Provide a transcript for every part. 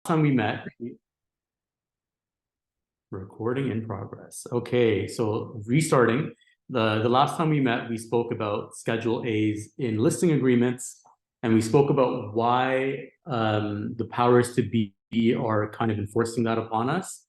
time we met, recording in progress. Okay, so restarting. The last time we met, we spoke about Schedule A's in listing agreements, and we spoke about why the powers to be are kind of enforcing that upon us,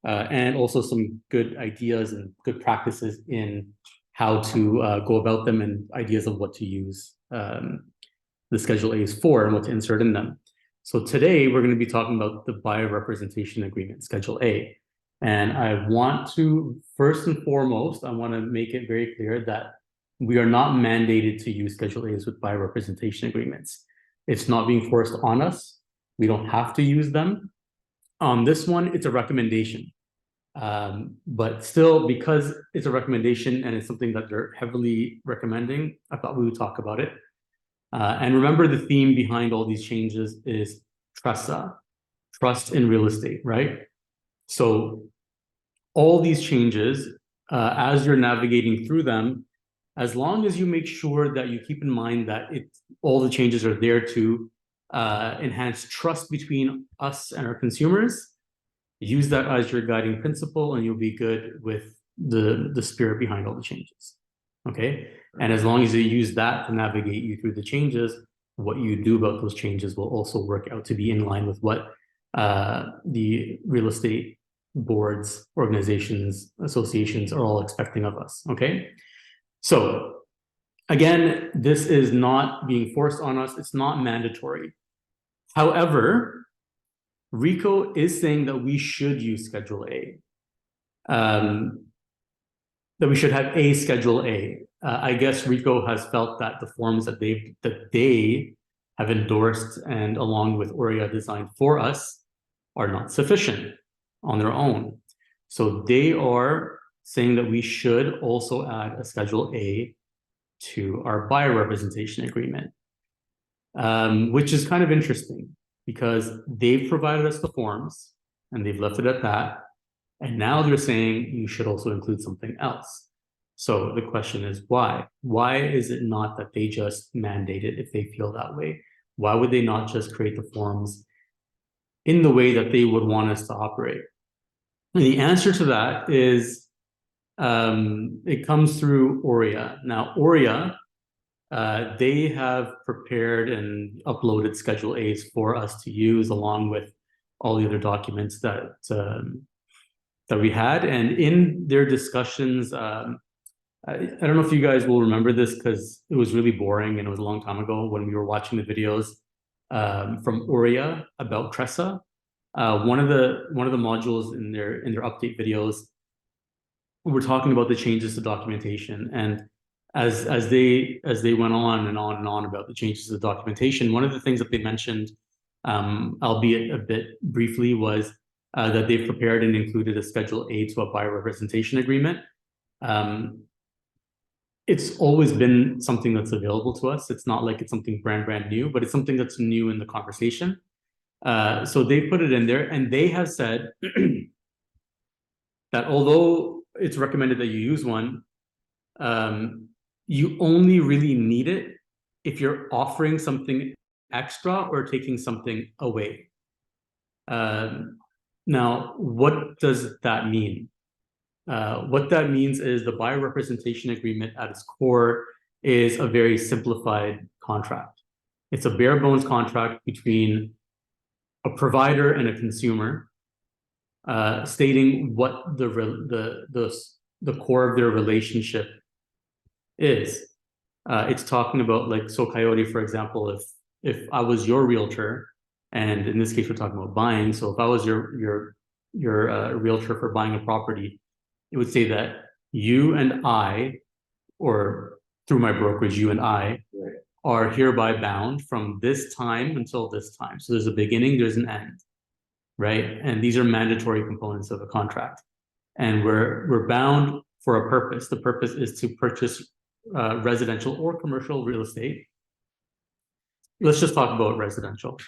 and also some good ideas and good practices in how to go about them and ideas of what to use the Schedule A's for and what to insert in them. So today we're going to be talking about the buyer representation agreement, Schedule A. And I want to, first and foremost, I want to make it very clear that we are not mandated to use Schedule A's with buyer representation agreements. It's not being forced on us. We don't have to use them. On this one, it's a recommendation. But still, because it's a recommendation and it's something that they're heavily recommending, I thought we would talk about it. And remember, the theme behind all these changes is TRESA, trust in real estate, right? So all these changes, as you're navigating through them, as long as you make sure that you keep in mind that all the changes are there to enhance trust between us and our consumers, use that as your guiding principle and you'll be good with the spirit behind all the changes. Okay, and as long as you use that to navigate you through the changes, what you do about those changes will also work out to be in line with what the real estate boards, organizations, associations are all expecting of us. Okay, so again, this is not being forced on us. It's not mandatory. However, RECO is saying that we should use Schedule A. That we should have a Schedule A. I guess RECO has felt that the forms that they have endorsed and along with ORIA designed for us are not sufficient on their own. So they are saying that we should also add a Schedule A to our buyer representation agreement, which is kind of interesting because they've provided us the forms and they've left it at that. And now they're saying you should also include something else. So the question is why? Why is it not that they just mandate it if they feel that way? Why would they not just create the forms in the way that they would want us to operate? And the answer to that is it comes through ORIA. Now, ORIA, they have prepared and uploaded Schedule A's for us to use along with all the other documents that we had. And in their discussions, I don't know if you guys will remember this because it was really boring and it was a long time ago when we were watching the videos from ORIA about TRESA. One of the modules in their update videos, we're talking about the changes to documentation, and as they went on and on and on about the changes to the documentation, one of the things that they mentioned, albeit a bit briefly, was that they've prepared and included a Schedule A to a buyer representation agreement. It's always been something that's available to us. It's not like it's something brand new, but it's something that's new in the conversation. So they put it in there, and they have said that although it's recommended that you use one, you only really need it if you're offering something extra or taking something away. Now, what does that mean? What that means is the buyer representation agreement at its core is a very simplified contract. It's a bare bones contract between a provider and a consumer, stating what the core of their relationship is. It's talking about, like, so Coyote, for example, if I was your realtor, and in this case we're talking about buying, so if I was your realtor for buying a property, it would say that you and I, or through my brokerage, you and I, right, are hereby bound from this time until this time. So there's a beginning, there's an end, right? And these are mandatory components of a contract. And we're bound for a purpose. The purpose is to purchase residential or commercial real estate. Let's just talk about residential.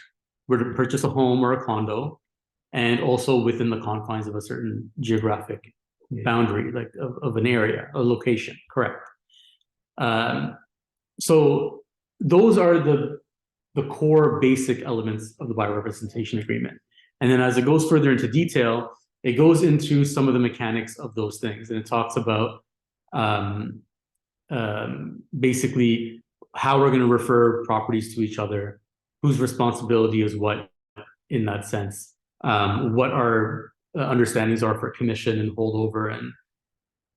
We're to purchase a home or a condo, and also within the confines of a certain geographic boundary, like of an area, a location, correct? So those are the core basic elements of the buyer representation agreement. And then as it goes further into detail, it goes into some of the mechanics of those things. And it talks about basically how we're going to refer properties to each other, whose responsibility is what in that sense, what our understandings are for commission and holdover and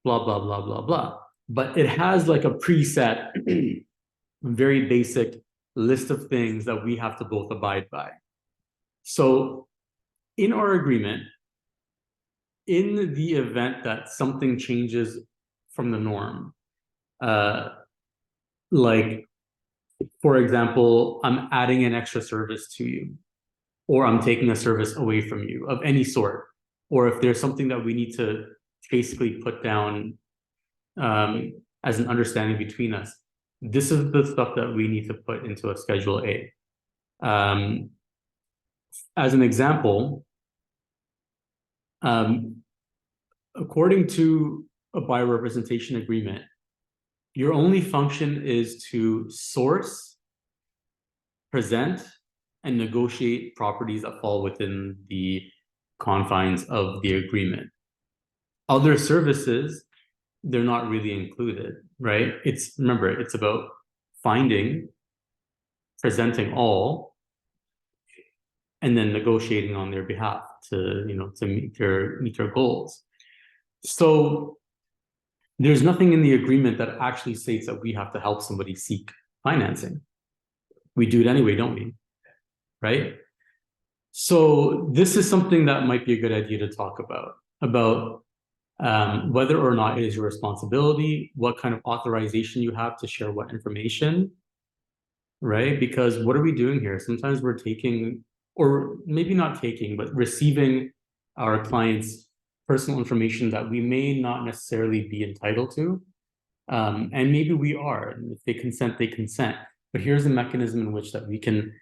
blah, blah, blah, blah, blah. But it has like a preset, very basic list of things that we have to both abide by. So in our agreement, in the event that something changes from the norm, like, for example, I'm adding an extra service to you, or I'm taking a service away from you of any sort, or if there's something that we need to basically put down as an understanding between us, this is the stuff that we need to put into a Schedule A. As an example, according to a buyer representation agreement, your only function is to source, present, and negotiate properties that fall within the confines of the agreement. Other services, they're not really included, right? Remember, it's about finding, presenting all, and then negotiating on their behalf to meet their goals. So there's nothing in the agreement that actually states that we have to help somebody seek financing. We do it anyway, don't we? Right? So this is something that might be a good idea to talk about whether or not it is your responsibility, what kind of authorization you have to share what information, right? Because what are we doing here? Sometimes we're taking, or maybe not taking, but receiving our clients' personal information that we may not necessarily be entitled to. And maybe we are. If they consent, they consent. But here's a mechanism in which that we can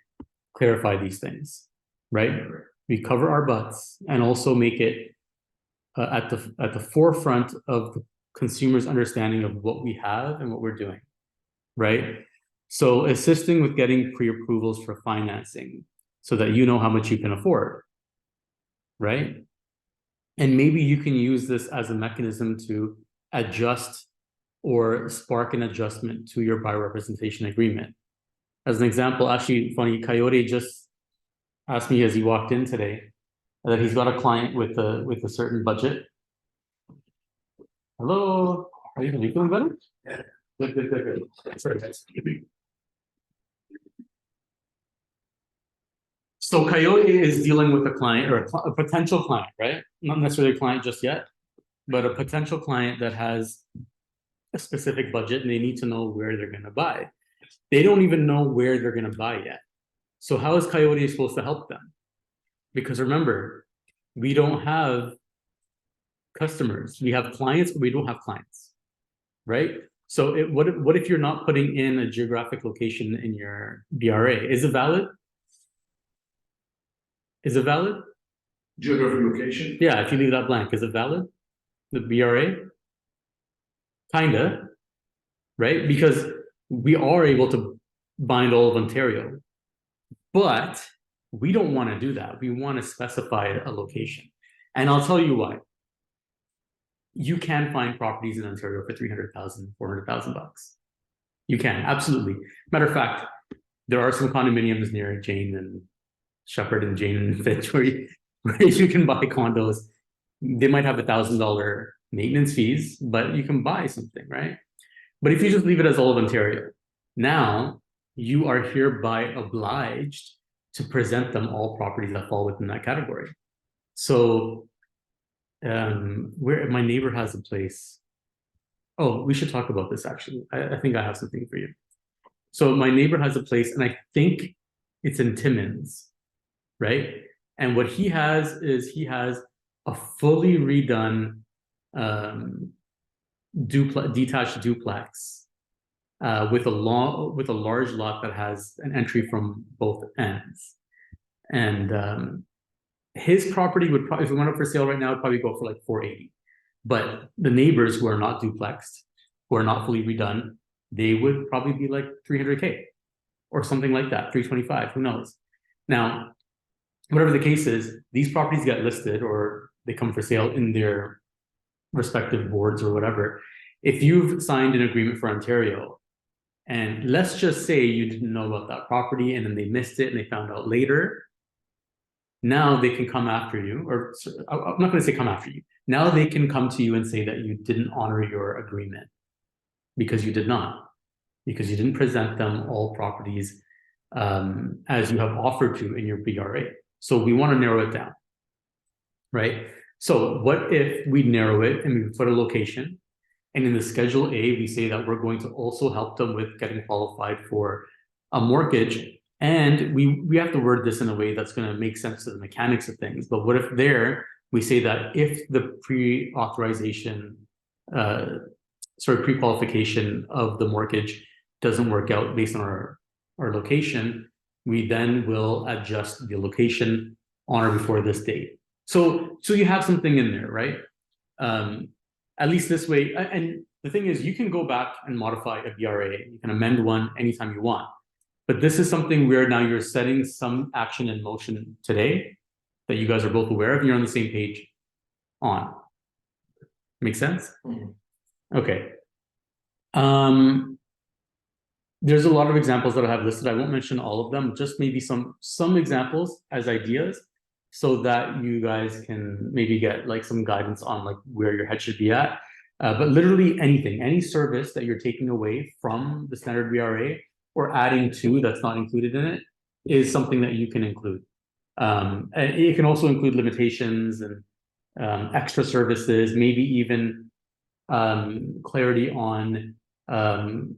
clarify these things, right? We cover our butts and also make it at the forefront of the consumer's understanding of what we have and what we're doing, right? So assisting with getting pre-approvals for financing so that you know how much you can afford, right? And maybe you can use this as a mechanism to adjust or spark an adjustment to your buyer representation agreement. As an example, actually funny, Coyote just asked me as he walked in today that he's got a client with a certain budget. Hello, are you feeling better? Yeah. Good. Sorry, guys. So Coyote is dealing with a client or a potential client, right? Not necessarily a client just yet, but a potential client that has a specific budget and they need to know where they're going to buy. They don't even know where they're going to buy yet. So how is Coyote supposed to help them? Because remember, we don't have customers. We have clients, but we don't have clients, right? So what if you're not putting in a geographic location in your BRA? Is it valid? Is it valid? Geographic location? Yeah, if you leave that blank, is it valid? The BRA? Kinda, right? Because we are able to bind all of Ontario, but we don't want to do that. We want to specify a location. And I'll tell you why. You can find properties in Ontario for $300,000, $400,000. You can, absolutely. Matter of fact, there are some condominiums near Jane and Shepherd and Jane and Fitch where you can buy condos. They might have $1,000 maintenance fees, but you can buy something, right? But if you just leave it as all of Ontario, now you are hereby obliged to present them all properties that fall within that category. So where my neighbor has a place. Oh, we should talk about this actually. I think I have something for you. So my neighbor has a place and I think it's in Timmins, right? And what he has is he has a fully redone detached duplex with a large lot that has an entry from both ends. And his property would probably, if it went up for sale right now, it'd probably go for like 480. But the neighbors who are not duplexed, who are not fully redone, they would probably be like 300K or something like that, 325, who knows? Now, whatever the case is, these properties get listed or they come for sale in their respective boards or whatever. If you've signed an agreement for Ontario, and let's just say you didn't know about that property and then they missed it and they found out later, now they can come after you, or I'm not going to say come after you. Now they can come to you and say that you didn't honor your agreement because you did not, because you didn't present them all properties as you have offered to in your BRA. So we want to narrow it down, right? So what if we narrow it and we put a location, and in the Schedule A, we say that we're going to also help them with getting qualified for a mortgage. And we have to word this in a way that's going to make sense to the mechanics of things. But what if there we say that if the pre-authorization, pre-qualification of the mortgage doesn't work out based on our location, we then will adjust the location on or before this date. So you have something in there, right? At least this way. And the thing is, you can go back and modify a BRA. You can amend one anytime you want. But this is something where now you're setting some action in motion today that you guys are both aware of and you're on the same page on. Make sense? Mm-hmm. Okay. There's a lot of examples that I have listed. I won't mention all of them, just maybe some examples as ideas so that you guys can maybe get like some guidance on like where your head should be at. But literally anything, any service that you're taking away from the standard BRA or adding to that's not included in it is something that you can include. And it can also include limitations and extra services, maybe even clarity on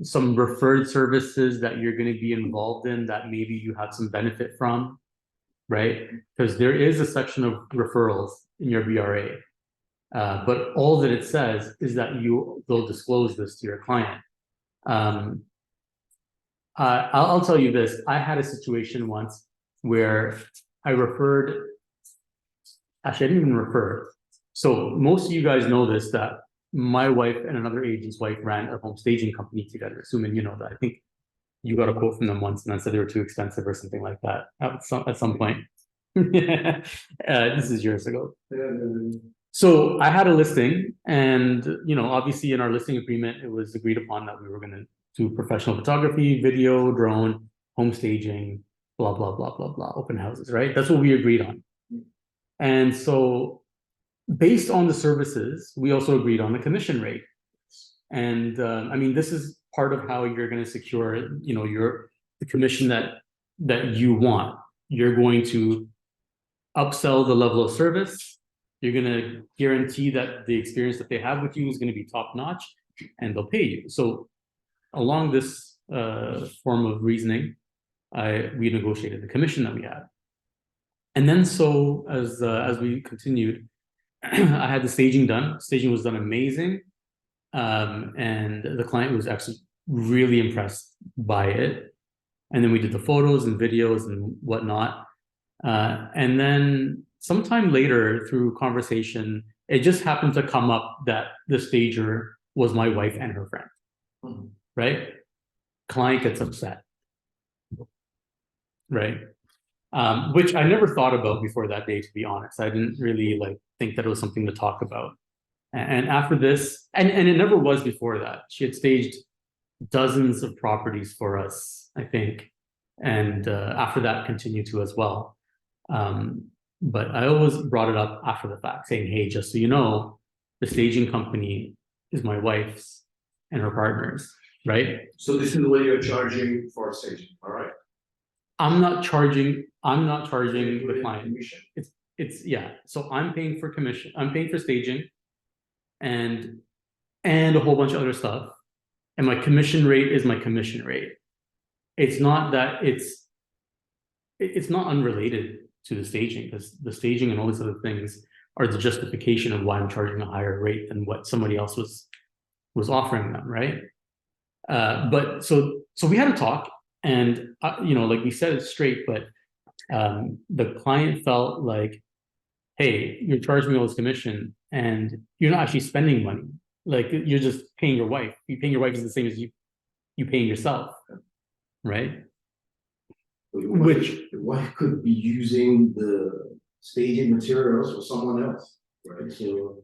some referred services that you're going to be involved in that maybe you have some benefit from, right? Because there is a section of referrals in your BRA, but all that it says is that you will disclose this to your client. I'll tell you this. I had a situation once where I referred, actually I didn't even refer. So most of you guys know this, that my wife and another agent's wife ran a home staging company together. Assuming you know that. I think you got a quote from them once and then said they were too expensive or something like that at some point. This is years ago. So I had a listing and, obviously in our listing agreement, it was agreed upon that we were going to do professional photography, video, drone, home staging, blah, blah, blah, blah, blah, open houses, right? That's what we agreed on. And so based on the services, we also agreed on the commission rate. And this is part of how you're going to secure, the commission that you want. You're going to upsell the level of service. You're going to guarantee that the experience that they have with you is going to be top notch and they'll pay you. So along this form of reasoning, we negotiated the commission that we had. And then so as we continued, I had the staging done. Staging was done amazing. And the client was actually really impressed by it. And then we did the photos and videos and whatnot. And then sometime later through conversation, it just happened to come up that the stager was my wife and her friend, right? Client gets upset, right? Which I never thought about before that day, to be honest. I didn't really think that it was something to talk about. And after this, and it never was before that. She had staged dozens of properties for us, I think. And after that continued to as well. But I always brought it up after the fact, saying, hey, just so you know, the staging company is my wife's and her partner's, right? So this is what you're charging for staging, all right? I'm not charging the client. Commission. It's yeah. So I'm paying for commission. I'm paying for staging and a whole bunch of other stuff. And my commission rate is my commission rate. It's not that it's not unrelated to the staging, because the staging and all these other things are the justification of why I'm charging a higher rate than what somebody else was offering them, right? But so we had a talk, and like we said it straight, but the client felt like, hey, you're charging me all this commission and you're not actually spending money. Like, you're just paying your wife. You paying your wife is the same as you paying yourself, right? Your wife could be using the staging materials for someone else, right? So.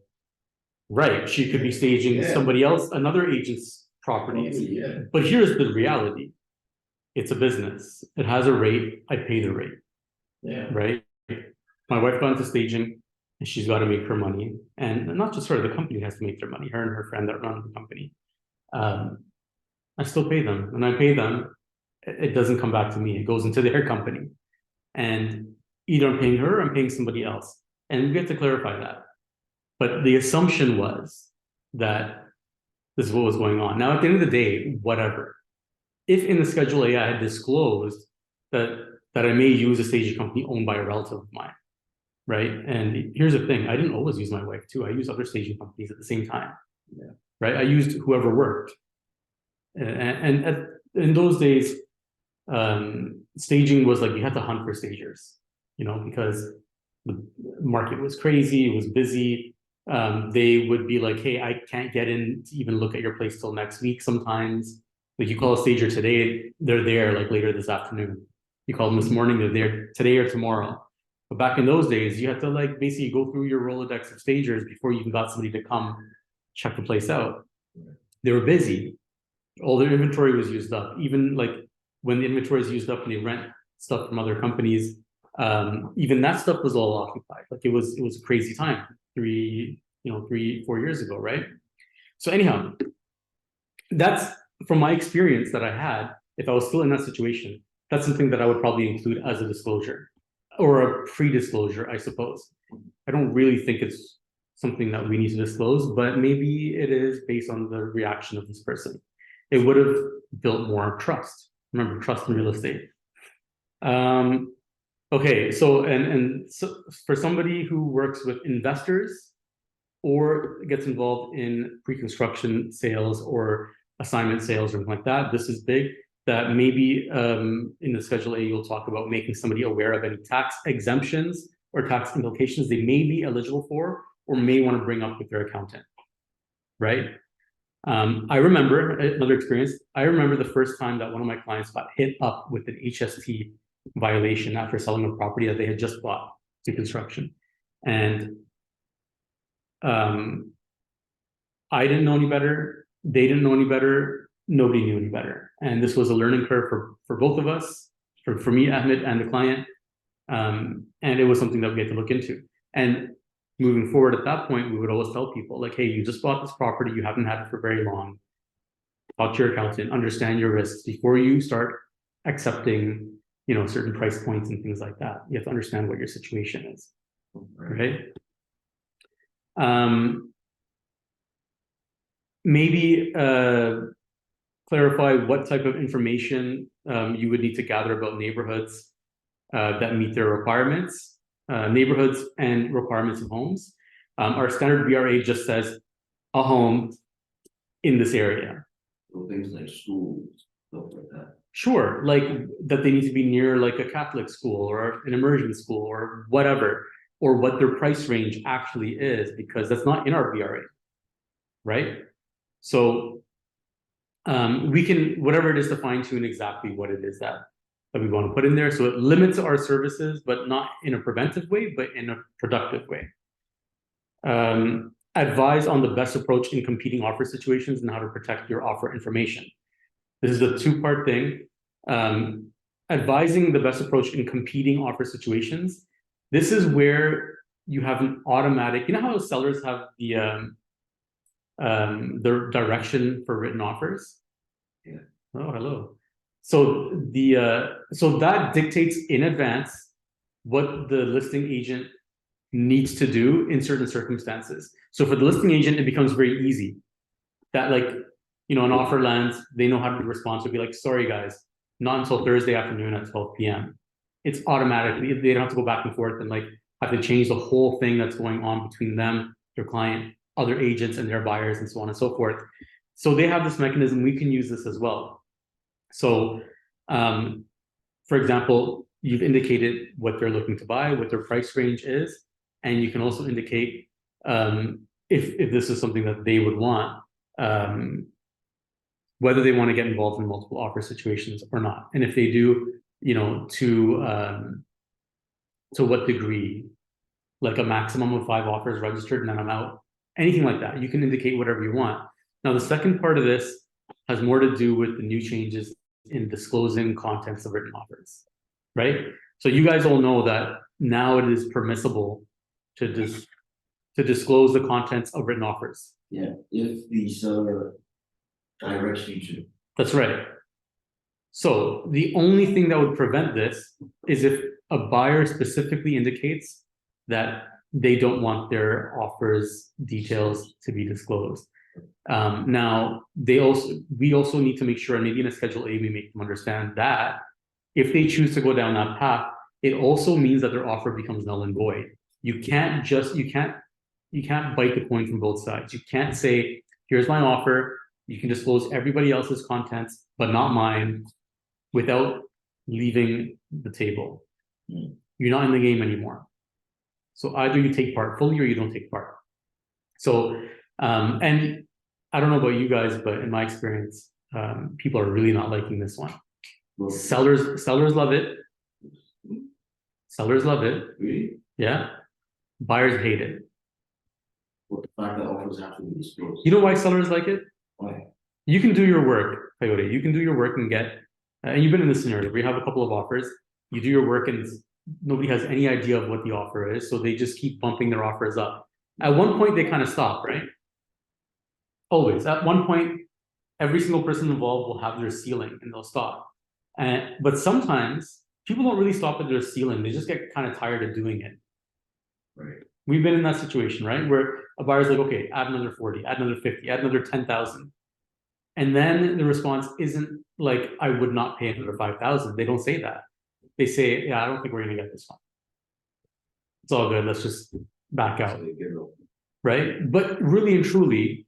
right, she could be staging Yeah. somebody else, another agent's properties. Yeah. But here's the reality. It's a business. It has a rate. I pay the rate, Yeah. right? My wife got into staging and she's got to make her money. And not just her, the company has to make their money, her and her friend that run the company. I still pay them. When I pay them, it doesn't come back to me. It goes into their company. And either I'm paying her or I'm paying somebody else. And we have to clarify that. But the assumption was that this is what was going on. Now, at the end of the day, whatever. If in the Schedule A I had disclosed that I may use a staging company owned by a relative of mine, right? And here's the thing: I didn't always use my wife too. I used other staging companies at the same time, Yeah. right? I used whoever worked, and in those days, staging was like you had to hunt for stagers, because the market was crazy, it was busy. They would be like, hey, I can't get in to even look at your place till next week. Sometimes, like you call a stager today, they're there like later this afternoon. You call them this morning, they're there today or tomorrow. But back in those days, you had to like basically go through your Rolodex of stagers before you even got somebody to come check the place out. They were busy. All their inventory was used up. Even like when the inventory is used up and they rent stuff from other companies, even that stuff was all occupied. Like it was a crazy time 4 years ago, right? So anyhow, that's from my experience that I had. If I was still in that situation, that's something that I would probably include as a disclosure or a pre-disclosure, I suppose. I don't really think it's something that we need to disclose, but maybe it is based on the reaction of this person. It would have built more trust. Remember, trust in real estate. Okay, so and so for somebody who works with investors or gets involved in pre-construction sales or assignment sales or something like that, this is big. That maybe in the Schedule A, you'll talk about making somebody aware of any tax exemptions or tax implications they may be eligible for or may want to bring up with their accountant, right? I remember another experience. I remember the first time that one of my clients got hit up with an HST violation after selling a property that they had just bought to construction. And I didn't know any better. They didn't know any better. Nobody knew any better. And this was a learning curve for both of us, for me, Ahmed, and the client. And it was something that we had to look into. And moving forward at that point, we would always tell people like, hey, you just bought this property, you haven't had it for very long. Talk to your accountant, understand your risks before you start accepting, certain price points and things like that. You have to understand what your situation is, right? Maybe clarify what type of information you would need to gather about neighborhoods that meet their requirements, neighborhoods and requirements of homes. Our standard BRA just says a home in this area. So things like schools, stuff like that. Sure, like that they need to be near like a Catholic school or an immersion school or whatever, or what their price range actually is, because that's not in our BRA, right? So we can, whatever it is, to fine tune exactly what it is that we want to put in there. So it limits our services, but not in a preventive way, but in a productive way. Advise on the best approach in competing offer situations and how to protect your offer information. This is a two-part thing. Advising the best approach in competing offer situations. This is where you have an automatic, how sellers have the direction for written offers? Yeah. Oh, hello. So so that dictates in advance what the listing agent needs to do in certain circumstances. So for the listing agent, it becomes very easy that an offer lands, they know how to respond. So be like, sorry guys, not until Thursday afternoon at 12 p.m. It's automatically, they don't have to go back and forth and have to change the whole thing that's going on between them, their client, other agents and their buyers and so on and so forth. So they have this mechanism, we can use this as well. So for example, you've indicated what they're looking to buy, what their price range is, and you can also indicate if this is something that they would want, whether they want to get involved in multiple offer situations or not. And if they do, to what degree, like a maximum of 5 offers registered and then I'm out, anything like that. You can indicate whatever you want. Now, the second part of this has more to do with the new changes in disclosing contents of written offers, right? So you guys all know that now it is permissible to disclose the contents of written offers. Yeah, if the seller directs you to. That's right. So the only thing that would prevent this is if a buyer specifically indicates that they don't want their offers details to be disclosed. Now, we also need to make sure, and maybe in a Schedule A, we make them understand that if they choose to go down that path, it also means that their offer becomes null and void. You can't bite the coin from both sides. You can't say, here's my offer, you can disclose everybody else's contents, but not mine, without leaving the table. You're not in the game anymore. So either you take part fully or you don't take part. So, and I don't know about you guys, but in my experience, people are really not liking this one. Sellers love it. Sellers love it. Really? Yeah. Buyers hate it. Well, the fact that offers have to be disclosed. You know why sellers like it? Why? You can do your work, Coyote. You can do your work and get, and you've been in this scenario where you have a couple of offers, you do your work and nobody has any idea of what the offer is. So they just keep bumping their offers up. At one point, they kind of stop, right? Always. At one point, every single person involved will have their ceiling and they'll stop. But sometimes people don't really stop at their ceiling. They just get kind of tired of doing it. Right. We've been in that situation, right? Where a buyer's like, okay, add another 40, add another 50, add another 10,000. And then the response isn't like, I would not pay another 5,000. They don't say that. They say, yeah, I don't think we're going to get this one. It's all good. Let's just back out. Right? But really and truly,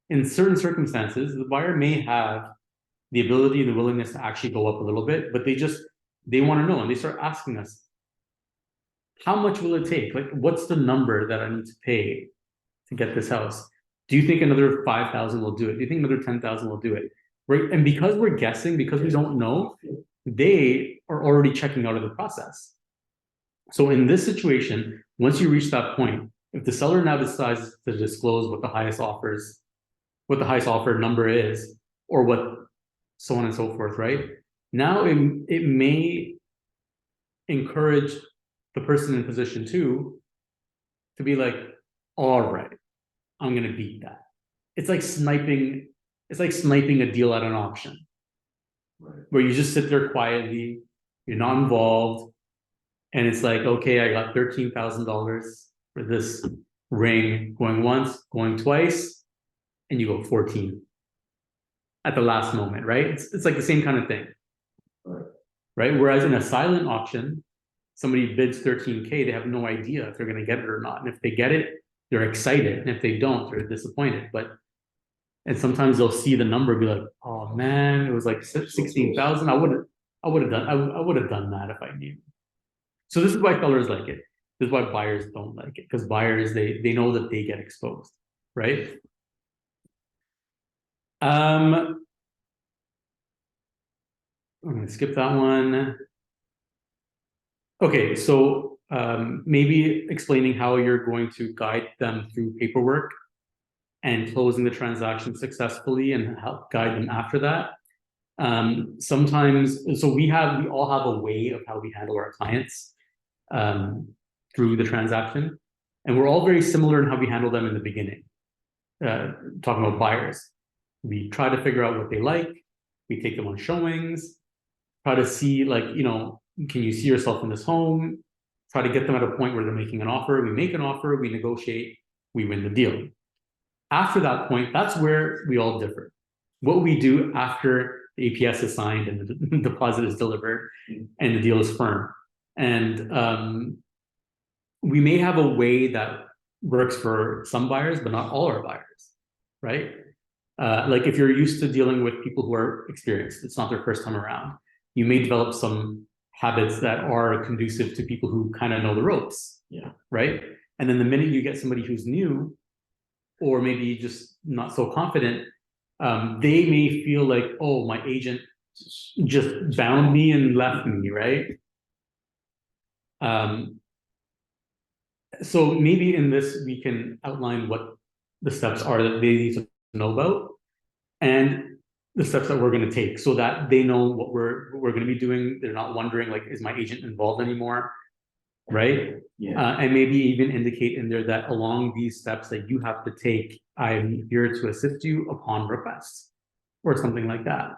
in certain circumstances, the buyer may have the ability and the willingness to actually go up a little bit, but they want to know, and they start asking us, how much will it take? Like, what's the number that I need to pay to get this house? Do you think another 5,000 will do it? Do you think another 10,000 will do it? Right? And because we're guessing, because we don't know, they are already checking out of the process. So in this situation, once you reach that point, if the seller now decides to disclose what the highest offer number is, or what so on and so forth, right? Now it may encourage the person in position 2 to be like, all right, I'm gonna beat that. It's like sniping a deal at an auction. Right. Where you just sit there quietly, you're not involved, and it's like, okay, I got $13,000 for this ring, going once, going twice, and you go 14 at the last moment, right? It's like the same kind of thing. Right? Whereas in a silent auction, somebody bids 13K, they have no idea if they're going to get it or not. And if they get it, they're excited. And if they don't, they're disappointed. And sometimes they'll see the number, be like, oh man, it was like 16,000. I would have done that if I knew. So this is why sellers like it. This is why buyers don't like it, because buyers, they know that they get exposed, right? I'm gonna skip that one. Okay, so maybe explaining how you're going to guide them through paperwork and closing the transaction successfully and help guide them after that. Sometimes, so we all have a way of how we handle our clients through the transaction. And we're all very similar in how we handle them in the beginning. Talking about buyers. We try to figure out what they like. We take them on showings, try to see, like, can you see yourself in this home? Try to get them at a point where they're making an offer. We make an offer, we negotiate, we win the deal. After that point, that's where we all differ. What we do after the APS is signed and the deposit is delivered and the deal is firm. And we may have a way that works for some buyers, but not all our buyers, right? Like if you're used to dealing with people who are experienced, it's not their first time around, you may develop some habits that are conducive to people who kind of know the ropes. Yeah. Right. And then the minute you get somebody who's new, or maybe just not so confident, they may feel like, oh, my agent just bound me and left me, right? So maybe in this, we can outline what the steps are that they need to know about and the steps that we're going to take so that they know what we're going to be doing. They're not wondering, like, is my agent involved anymore? Right? Yeah, And maybe even indicate in there that along these steps that you have to take, I'm here to assist you upon request or something like that.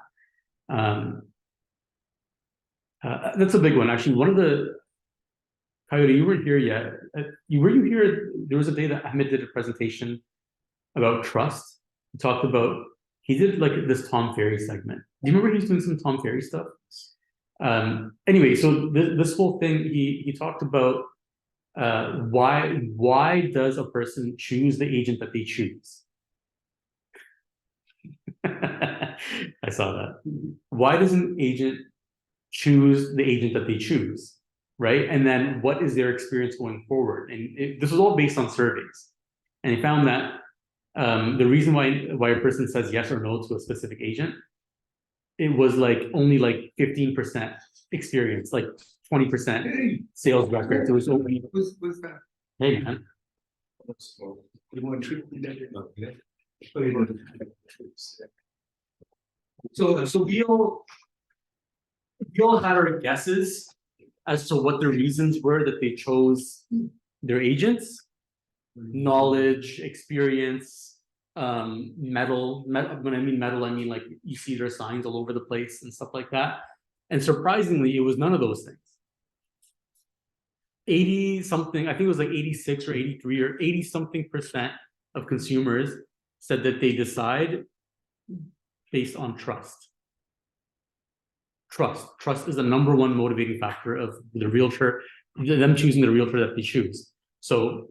That's a big one. Actually, one of the Coyote, you weren't here yet. Were you here? There was a day that Ahmed did a presentation about trust. He talked about, he did like this Tom Ferry segment. Do you remember he was doing some Tom Ferry stuff? Anyway, so this whole thing, he talked about why does a person choose the agent that they choose? I saw that. Why does an agent choose the agent that they choose? Right? And then what is their experience going forward? And this was all based on surveys. And he found that the reason why a person says yes or no to a specific agent, it was like only like 15% experience, like 20% sales record. It was only. What's that? Hey man. So we all had our guesses as to what the reasons were that they chose their agents. Knowledge, experience, metal. When I mean metal, I mean like you see their signs all over the place and stuff like that. And surprisingly, it was none of those things. 80 something, I think it was like 86 or 83 or 80 something percent of consumers said that they decide based on trust. Trust is the number one motivating factor of the realtor, them choosing the realtor that they choose. So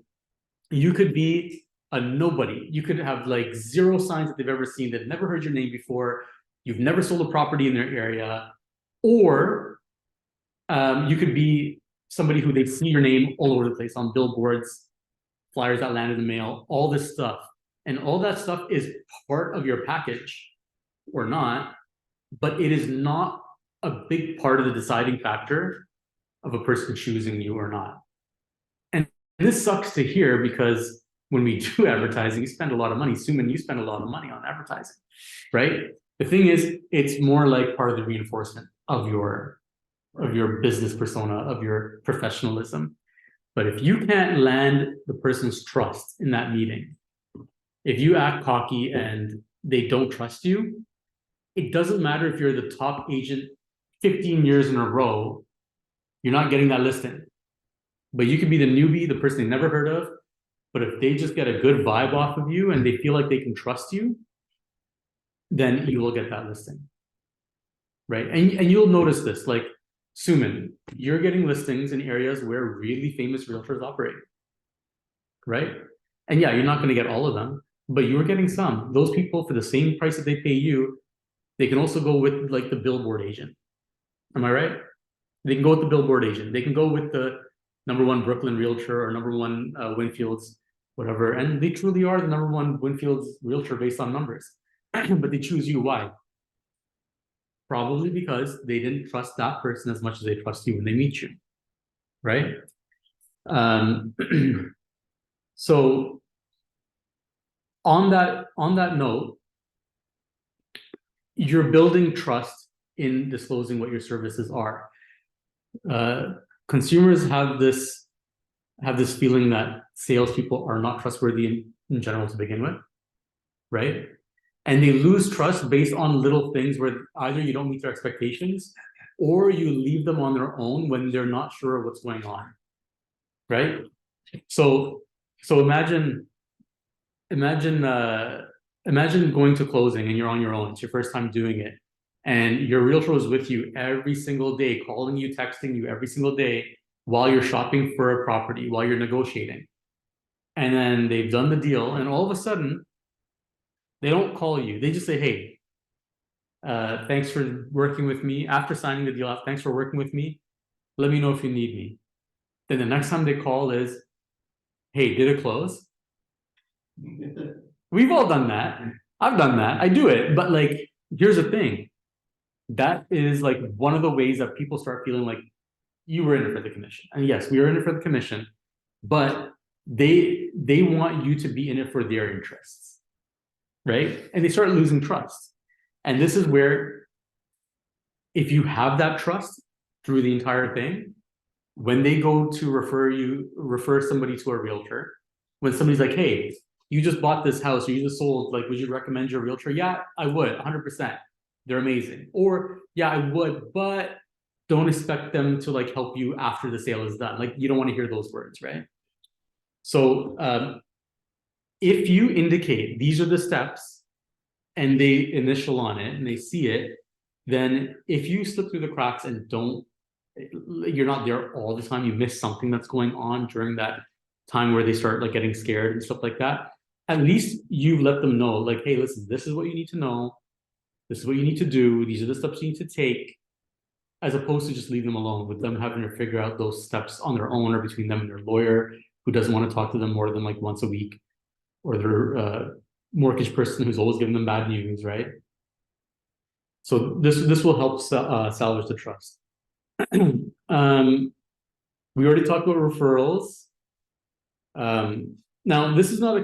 you could be a nobody. You could have like zero signs that they've ever seen. They've never heard your name before. You've never sold a property in their area. Or you could be somebody who they see your name all over the place on billboards, flyers that land in the mail, all this stuff. And all that stuff is part of your package or not, but it is not a big part of the deciding factor of a person choosing you or not. And this sucks to hear because when we do advertising, you spend a lot of money. Suman, you spend a lot of money on advertising, right? The thing is, it's more like part of the reinforcement of your business persona, of your professionalism. But if you can't land the person's trust in that meeting, if you act cocky and they don't trust you, it doesn't matter if you're the top agent 15 years in a row, you're not getting that listing. But you could be the newbie, the person they never heard of. But if they just get a good vibe off of you and they feel like they can trust you, then you will get that listing. Right? And you'll notice this, like Suman, you're getting listings in areas where really famous realtors operate. Right? And yeah, you're not going to get all of them, but you're getting some. Those people, for the same price that they pay you, they can also go with like the billboard agent. Am I right? They can go with the billboard agent. They can go with the #1 Brooklyn realtor or #1 Winfield's, whatever. And they truly are the #1 Winfield's realtor based on numbers. But they choose you. Why? Probably because they didn't trust that person as much as they trust you when they meet you. Right? So on that note, you're building trust in disclosing what your services are. Consumers have this feeling that salespeople are not trustworthy in general to begin with, right? And they lose trust based on little things where either you don't meet their expectations or you leave them on their own when they're not sure what's going on, right? So imagine going to closing and you're on your own. It's your first time doing it. And your realtor is with you every single day, calling you, texting you every single day while you're shopping for a property, while you're negotiating. And then they've done the deal, and all of a sudden, they don't call you. They just say, hey, thanks for working with me. After signing the deal, thanks for working with me. Let me know if you need me. Then the next time they call is, hey, did it close? We've all done that. I've done that. I do it. But like, here's the thing. that is like one of the ways that people start feeling like you were in it for the commission. And yes, we are in it for the commission, but they want you to be in it for their interests, right? And they start losing trust. And this is where, if you have that trust through the entire thing, when they go to refer somebody to a realtor, when somebody's like, hey, you just bought this house, or you just sold, like, would you recommend your realtor? Yeah, I would, 100%. They're amazing. Or, yeah, I would, but don't expect them to like help you after the sale is done. Like, you don't want to hear those words, right? So if you indicate these are the steps and they initial on it and they see it, then if you slip through the cracks and you're not there all the time, you miss something that's going on during that time where they start like getting scared and stuff like that, at least you've let them know, like, hey, listen, this is what you need to know. This is what you need to do. These are the steps you need to take, as opposed to just leave them alone with them having to figure out those steps on their own, or between them and their lawyer who doesn't want to talk to them more than like once a week, or their mortgage person who's always giving them bad news, right? So this will help salvage the trust. We already talked about referrals. Now this is not a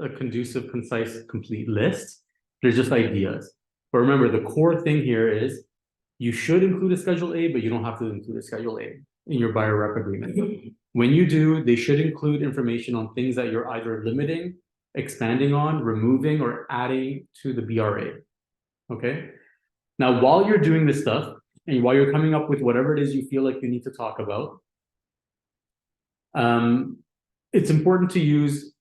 conducive, concise, complete list. They're just ideas. But remember, the core thing here is you should include a Schedule A, but you don't have to include a Schedule A in your buyer rep agreement. When you do, they should include information on things that you're either limiting, expanding on, removing, or adding to the BRA. Okay? Now, while you're doing this stuff, and while you're coming up with whatever it is you feel like you need to talk about, it's important to use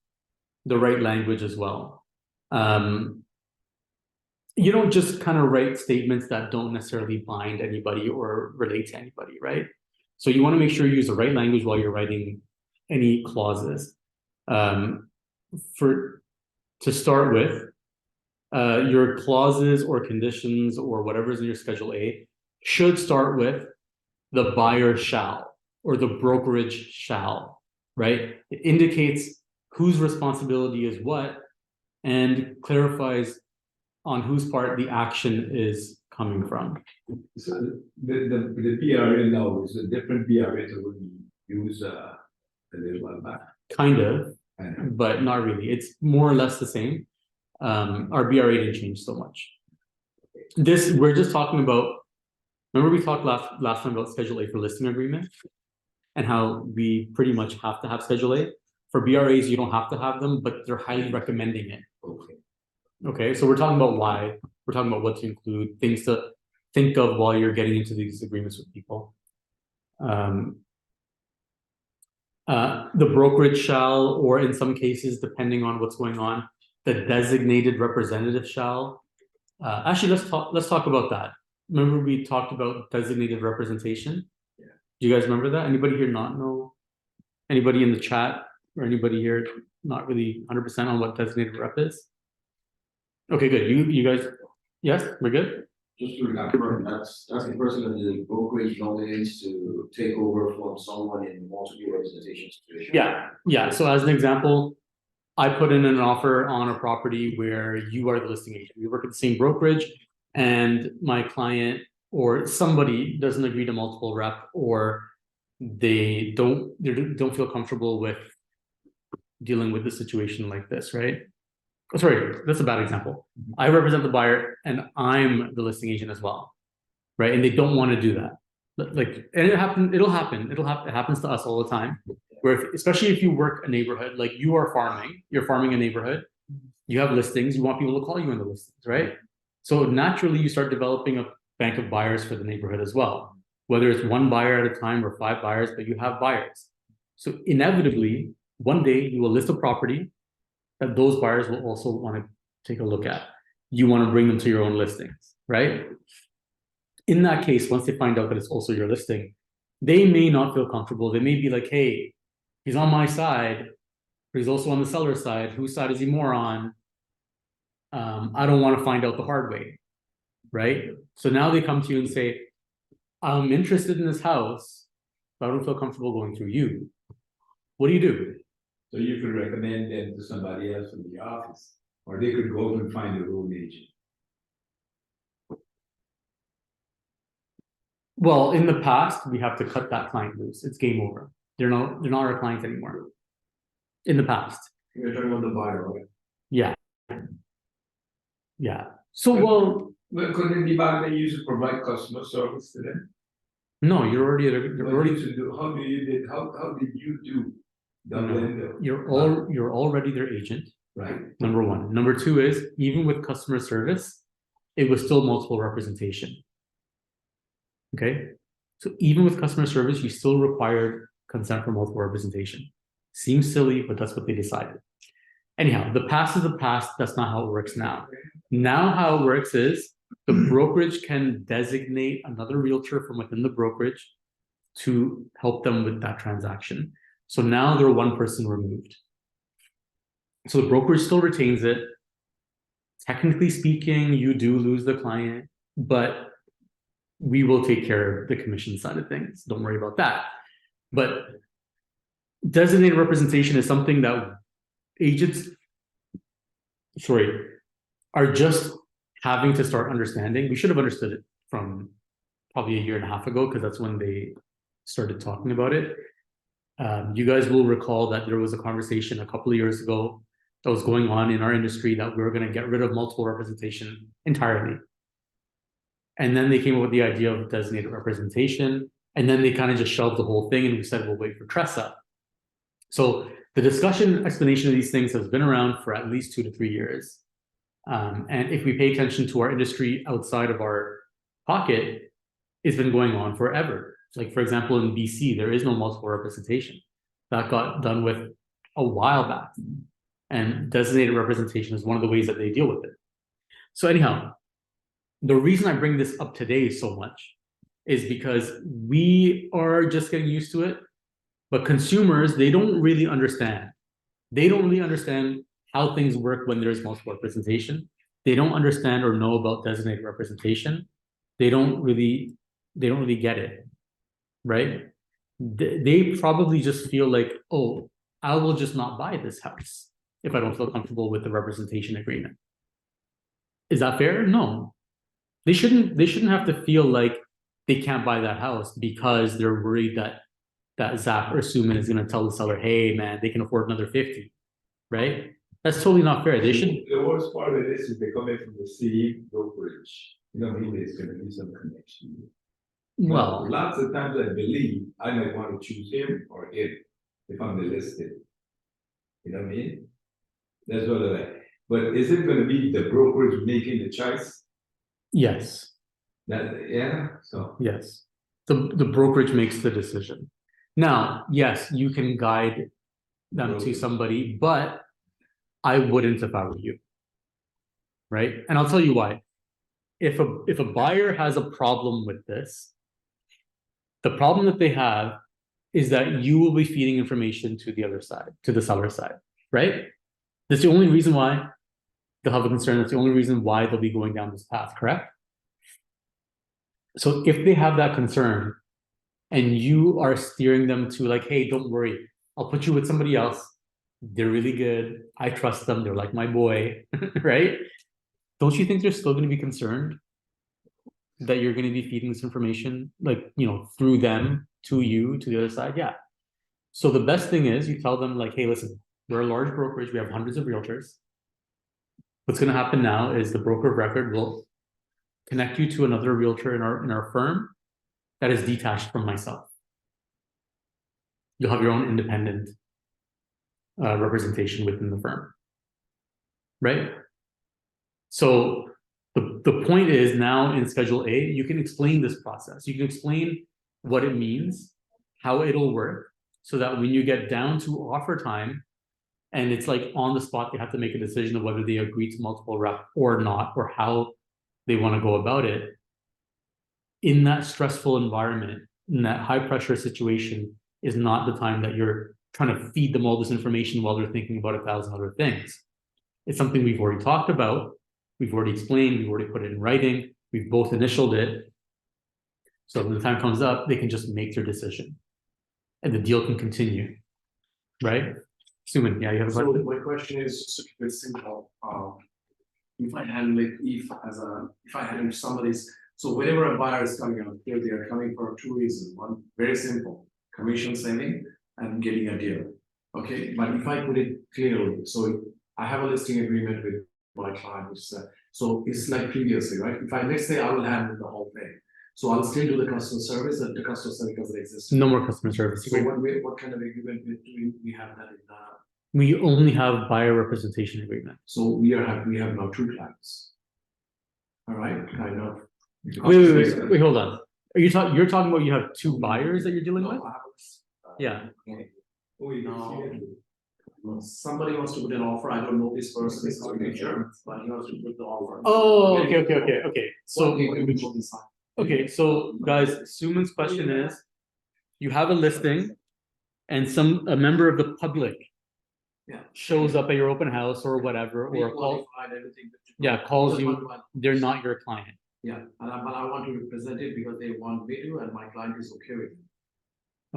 the right language as well. You don't just kind of write statements that don't necessarily bind anybody or relate to anybody, right? So you want to make sure you use the right language while you're writing any clauses. To start with, your clauses or conditions or whatever's in your Schedule A should start with the buyer shall or the brokerage shall, right? It indicates whose responsibility is what and clarifies on whose part the action is coming from. So the PRA now is a different PRA that we use a little while back. Kind of, but not really. It's more or less the same. Our BRA didn't change so much. We're just talking about, remember we talked last time about Schedule A for listing agreement and how we pretty much have to have Schedule A. For BRAs, you don't have to have them, but they're highly recommending it. Okay, so we're talking about why. We're talking about what to include, things to think of while you're getting into these agreements with people. The brokerage shall, or in some cases, depending on what's going on, the designated representative shall. Actually, let's talk about that. Remember we talked about designated representation? Yeah. Do you guys remember that? Anybody here not know? Anybody in the chat or anybody here not really 100% on what designated rep is? Okay, good. You guys, yes, we're good? Just to confirm, that's the person that the brokerage nominates to take over from someone in multiple representation situation. Yeah. So as an example, I put in an offer on a property where you are the listing agent. We work at the same brokerage, and my client or somebody doesn't agree to multiple rep, or they don't feel comfortable with dealing with the situation like this, right? Oh, sorry, that's a bad example. I represent the buyer and I'm the listing agent as well, right? And they don't want to do that. Like, and it happens to us all the time. Where especially if you work a neighborhood, like you're farming a neighborhood, you have listings, you want people to call you in the listings, right? So naturally you start developing a bank of buyers for the neighborhood as well. Whether it's one buyer at a time or 5 buyers, but you have buyers. So inevitably, one day you will list a property that those buyers will also want to take a look at. You want to bring them to your own listings, right? In that case, once they find out that it's also your listing, they may not feel comfortable. They may be like, hey, he's on my side, but he's also on the seller's side. Whose side is he more on? I don't want to find out the hard way, right? So now they come to you and say, I'm interested in this house, but I don't feel comfortable going through you. What do you do? So you could recommend them to somebody else in the office, or they could go and find their own agent. Well, in the past, we have to cut that client loose. It's game over. They're not our clients anymore. In the past. You're talking about the buyer, right? Yeah. Yeah. So, well, Well, couldn't the bank they use to provide customer service to them? no, you're already How did you do the No. lender? you're already their agent. Right, Number one. Number two is even with customer service, it was still multiple representation. Okay. So even with customer service, you still required consent for multiple representation. Seems silly, but that's what they decided. Anyhow, the past is the past. That's not how it works now. Now, how it works is the brokerage can designate another realtor from within the brokerage to help them with that transaction. So now they're one person removed. So the brokerage still retains it. Technically speaking, you do lose the client, but we will take care of the commission side of things. Don't worry about that. But designated representation is something that agents, are just having to start understanding. We should have understood it from probably a year and a half ago, because that's when they started talking about it. You guys will recall that there was a conversation a couple of years ago that was going on in our industry that we were going to get rid of multiple representation entirely. And then they came up with the idea of designated representation, and then they kind of just shelved the whole thing, and we said, we'll wait for TRESA. So the discussion, explanation of these things has been around for at least 2 to 3 years. And if we pay attention to our industry outside of our pocket, it's been going on forever. Like, for example, in BC, there is no multiple representation. That got done with a while back. And designated representation is one of the ways that they deal with it. So anyhow, the reason I bring this up today so much is because we are just getting used to it, but consumers, they don't really understand. They don't really understand how things work when there's multiple representation. They don't understand or know about designated representation. They don't really get it, right? They probably just feel like, oh, I will just not buy this house if I don't feel comfortable with the representation agreement. Is that fair? No. They shouldn't have to feel like they can't buy that house because they're worried that Zach or Suman is going to tell the seller, hey man, they can afford another 50, right? That's totally not fair. They should. The worst part of this is they're coming from the same brokerage. You know, maybe there's gonna be some connection. Well, Lots of times I believe I might want to choose him or him if I'm the listed. You know what I mean? That's what I like. But is it gonna be the brokerage making the choice? yes, So. yes. The brokerage makes the decision. Now, yes, you can guide them to somebody, but I wouldn't if I were you. Right? And I'll tell you why. If a buyer has a problem with this, the problem that they have is that you will be feeding information to the other side, to the seller side, right? That's the only reason why they'll have a concern. That's the only reason why they'll be going down this path, correct? So if they have that concern and you are steering them to like, hey, don't worry, I'll put you with somebody else. They're really good. I trust them. They're like my boy, right? Don't you think they're still going to be concerned that you're going to be feeding this information, like, you know, through them to you, to the other side? Yeah. So the best thing is you tell them like, hey, listen, we're a large brokerage. We have hundreds of realtors. What's going to happen now is the broker of record will connect you to another realtor in our firm that is detached from myself. You'll have your own independent representation within the firm, right? So the point is now in Schedule A, you can explain this process. You can explain what it means, how it'll work, so that when you get down to offer time, and it's like on the spot, they have to make a decision of whether they agree to multiple rep or not, or how they want to go about it. In that stressful environment, in that high pressure situation, is not the time that you're trying to feed them all this information while they're thinking about 1,000 other things. It's something we've already talked about. We've already explained, we've already put it in writing, we've both initialed it. So when the time comes up, they can just make their decision and the deal can continue, right? Suman, yeah, you have a question? So my question is just to keep it simple. If I handle somebody's So whenever a buyer is coming out here, they are coming for two reasons. One, very simple, commission saving and getting a deal. Okay, but if I put it clearly, so I have a listing agreement with my client, which is, so it's like previously, right? If I, let's say I will handle the whole thing. So I'll still do the customer service and the customer service doesn't exist. No more customer service. So what kind of agreement do we have that in, We only have buyer representation agreement. so we have now two clients. All right, kind of. Wait, hold on. You're talking about you have two buyers that you're dealing with? No, I have a- Yeah. Oh, you No. see it. Somebody wants to put an offer, I don't know this person, is not sure, but he wants to put the offer. Oh, okay. So, So. okay, so guys, Suman's question is, you have a listing and a member of the public Yeah. shows up at your open house or whatever, or calls, calls you, they're not your client. Yeah, but I want to represent it because they want me to, and my client is okay with it.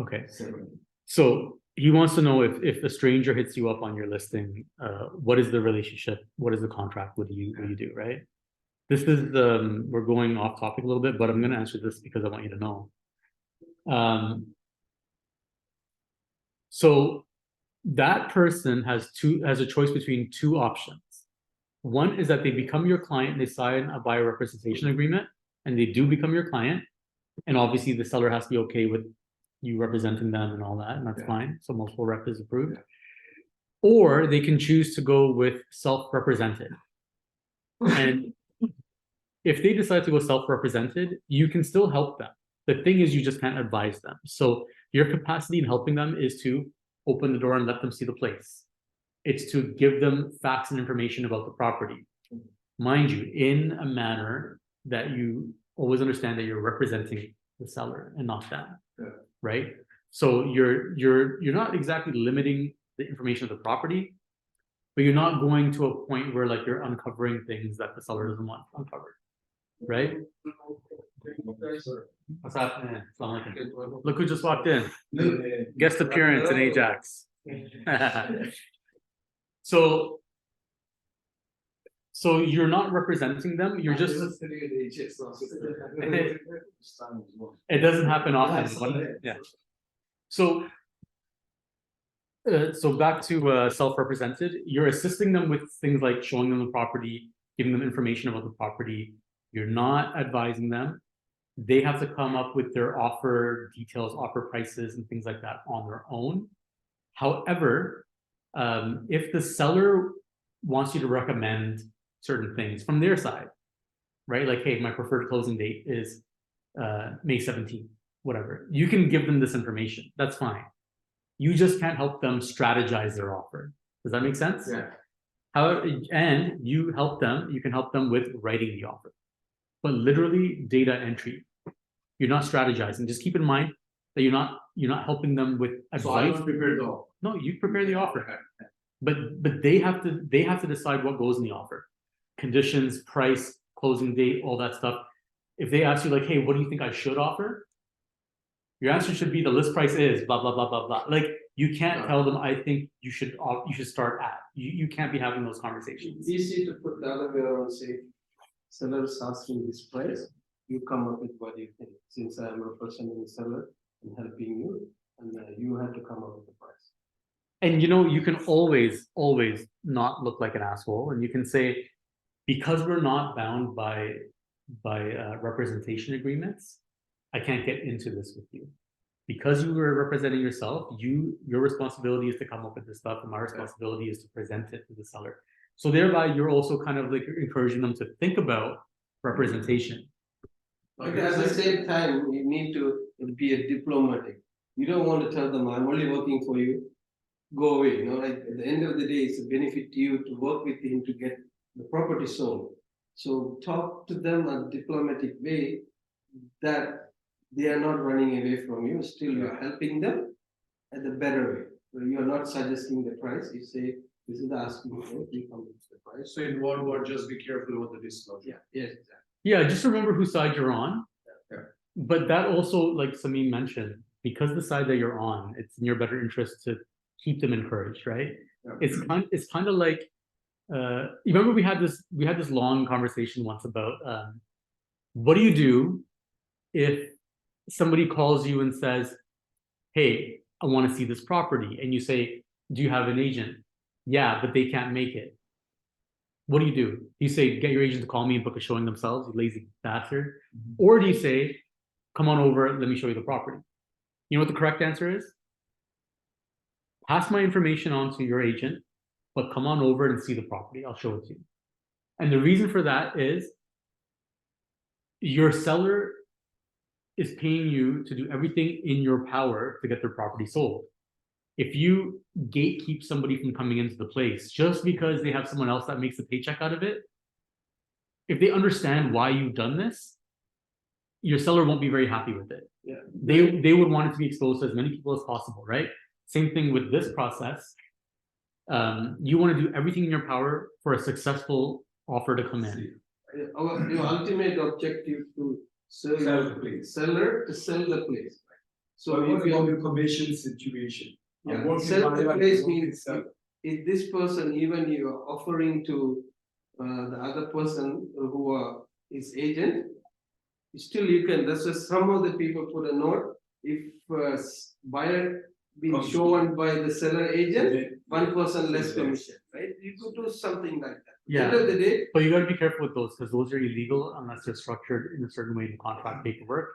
Okay, Separately. so he wants to know if a stranger hits you up on your listing, what is the relationship? What is the contract? What do you do, right? This is we're going off topic a little bit, but I'm gonna answer this because I want you to know. So that person has a choice between two options. One is that they become your client, they sign a buyer representation agreement, and they do become your client. And obviously the seller has to be okay with you representing them and all that, and that's fine. So multiple rep is approved. Or they can choose to go with self-represented. And if they decide to go self-represented, you can still help them. The thing is, you just can't advise them. So your capacity in helping them is to open the door and let them see the place. It's to give them facts and information about the property. Mind you, in a manner that you always understand that you're representing the seller and not them. Yeah. Right? So you're not exactly limiting the information of the property, but you're not going to a point where like you're uncovering things that the seller doesn't want uncovered. Right? What's happening? Look who just walked in. Guest appearance in Ajax. So you're not representing them, you're just, it doesn't happen often. Yeah. So back to self-represented, you're assisting them with things like showing them the property, giving them information about the property. You're not advising them. They have to come up with their offer details, offer prices, and things like that on their own. However, if the seller wants you to recommend certain things from their side, right? Like, hey, my preferred closing date is May 17th, whatever. You can give them this information. That's fine. You just can't help them strategize their offer. Does that make sense? Yeah. And you can help them with writing the offer. But literally data entry. You're not strategizing. Just keep in mind that you're not helping them with advice. So I don't prepare the offer. No, you prepare the offer. But they have to decide what goes in the offer. Conditions, price, closing date, all that stuff. If they ask you like, hey, what do you think I should offer? Your answer should be the list price is blah, blah, blah, blah, blah. Like you can't tell them, I think you should start at. You can't be having those conversations. It's easy to put the other way around, say, seller is asking this price, you come up with what you think, since I am representing the seller and helping you, and you have to come up with the price. And you can always not look like an asshole, and you can say, because we're not bound by representation agreements, I can't get into this with you. Because you were representing yourself, your responsibility is to come up with this stuff, and my responsibility is to present it to the seller. So thereby, you're also kind of like encouraging them to think about representation. But at the same time, you need to be a diplomatic. You don't want to tell them, I'm only working for you, go away. Like at the end of the day, it's a benefit to you to work with him to get the property sold. So talk to them in a diplomatic way that they are not running away from you, still you're helping them at the better way. So you're not suggesting the price, you say, this is the asking price, you come with the price. So in one word, just be careful with the disclosure. Yeah, yes, exactly. Yeah, just remember whose side you're on. Yeah. But that also, like Sameem mentioned, because the side that you're on, it's in your better interest to keep them encouraged, right? Yeah. It's kind of like you remember we had this long conversation once about What do you do if somebody calls you and says, hey, I want to see this property, and you say, do you have an agent? Yeah, but they can't make it. What do? You say, get your agent to call me and book a showing themselves, you lazy bastard? Or do you say, come on over, let me show you the property? You know what the correct answer is? Pass my information on to your agent, but come on over and see the property. I'll show it to you. And the reason for that is your seller is paying you to do everything in your power to get their property sold. If you gatekeep somebody from coming into the place just because they have someone else that makes a paycheck out of it, if they understand why you've done this, your seller won't be very happy with it. Yeah. They would want it to be exposed to as many people as possible, right? Same thing with this process. You want to do everything in your power for a successful offer to come in. Our your ultimate objective to sell Sell the place. seller to sell the place. So So what if you about the commission situation? Yeah, I'm working sell by the my place own means self. if this person, even you are offering to the other person who are his agent, still you can, that's why some of the people put a note, if buyer being Comes- shown by the seller agent, Okay. 1% less Yes. commission, right? You could do something like that. Yeah. End of the day, But you gotta be careful with those because those are illegal unless they're structured in a certain way in the contract paperwork.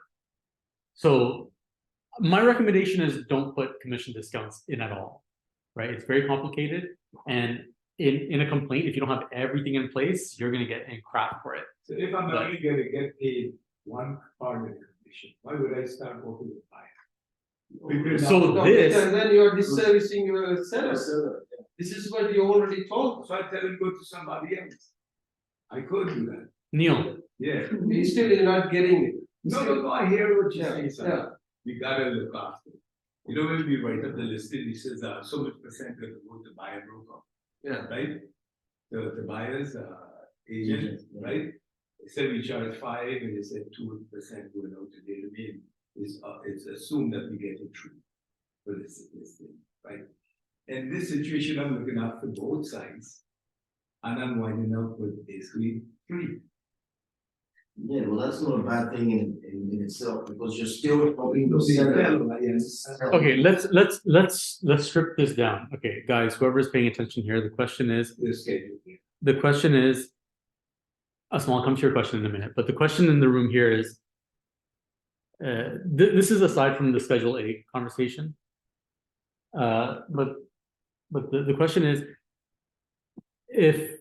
So my recommendation is don't put commission discounts in at all, right? It's very complicated. And in a complaint, if you don't have everything in place, you're gonna get in crap for it. So if I'm only gonna get paid one part of the commission, why would I start working with buyer? Because So no, this- and then you are disservicing your seller. This is what you already told. So I tell him go to somebody else. I could do that, Neil, yeah. You still you're not getting it. No, I hear what you're Yeah, saying, son. yeah. We gotta look after. You know, when we write up the listing, it says, so much percent of the vote the buyer broker, Yeah. right? The buyers, agent, right? They said we charge 5 and they said 2% going out today. I mean, it's assumed that we get it through for this listing, right? And this situation, I'm looking after both sides. And I'm winding up with basically 3. Yeah, well, that's not a bad thing in itself, because you're still helping the seller. Yes. okay, let's strip this down. Okay, guys, whoever's paying attention here, the question is, The schedule. I'll come to your question in a minute, but the question in the room here is, this is aside from the Schedule A conversation. But the question is, if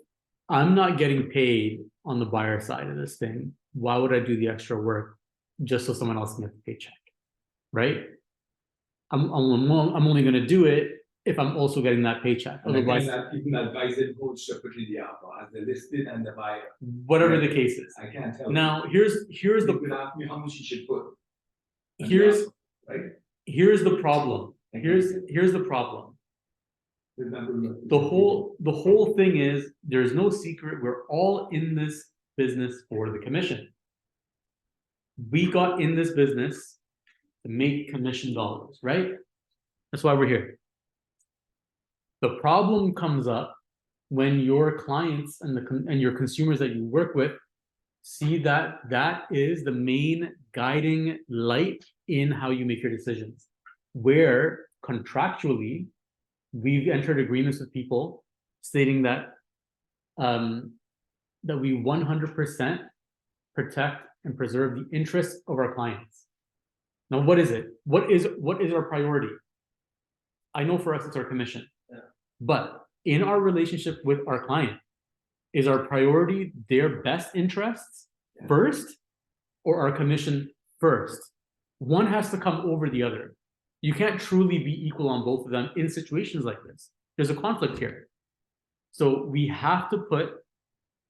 I'm not getting paid on the buyer side of this thing, why would I do the extra work just so someone else can get the paycheck, right? I'm only gonna do it if I'm also getting that paycheck, And again, otherwise, that people advise them both separately the offer as the listed and the buyer. whatever the case is. I can't tell. Now, here's You the could ask me how much you should put. on the here's offer, right? here's the problem. Here's the problem. There's nothing- The whole thing is, there's no secret, we're all in this business for the commission. We got in this business to make commission dollars, right? That's why we're here. The problem comes up when your clients and your consumers that you work with see that that is the main guiding light in how you make your decisions, where contractually we've entered agreements with people stating that that we 100% protect and preserve the interests of our clients. Now, what is it? What is our priority? I know for us it's our commission. Yeah. But in our relationship with our client, is our priority their best interests first or our commission first? One has to come over the other. You can't truly be equal on both of them in situations like this. There's a conflict here. So we have to put,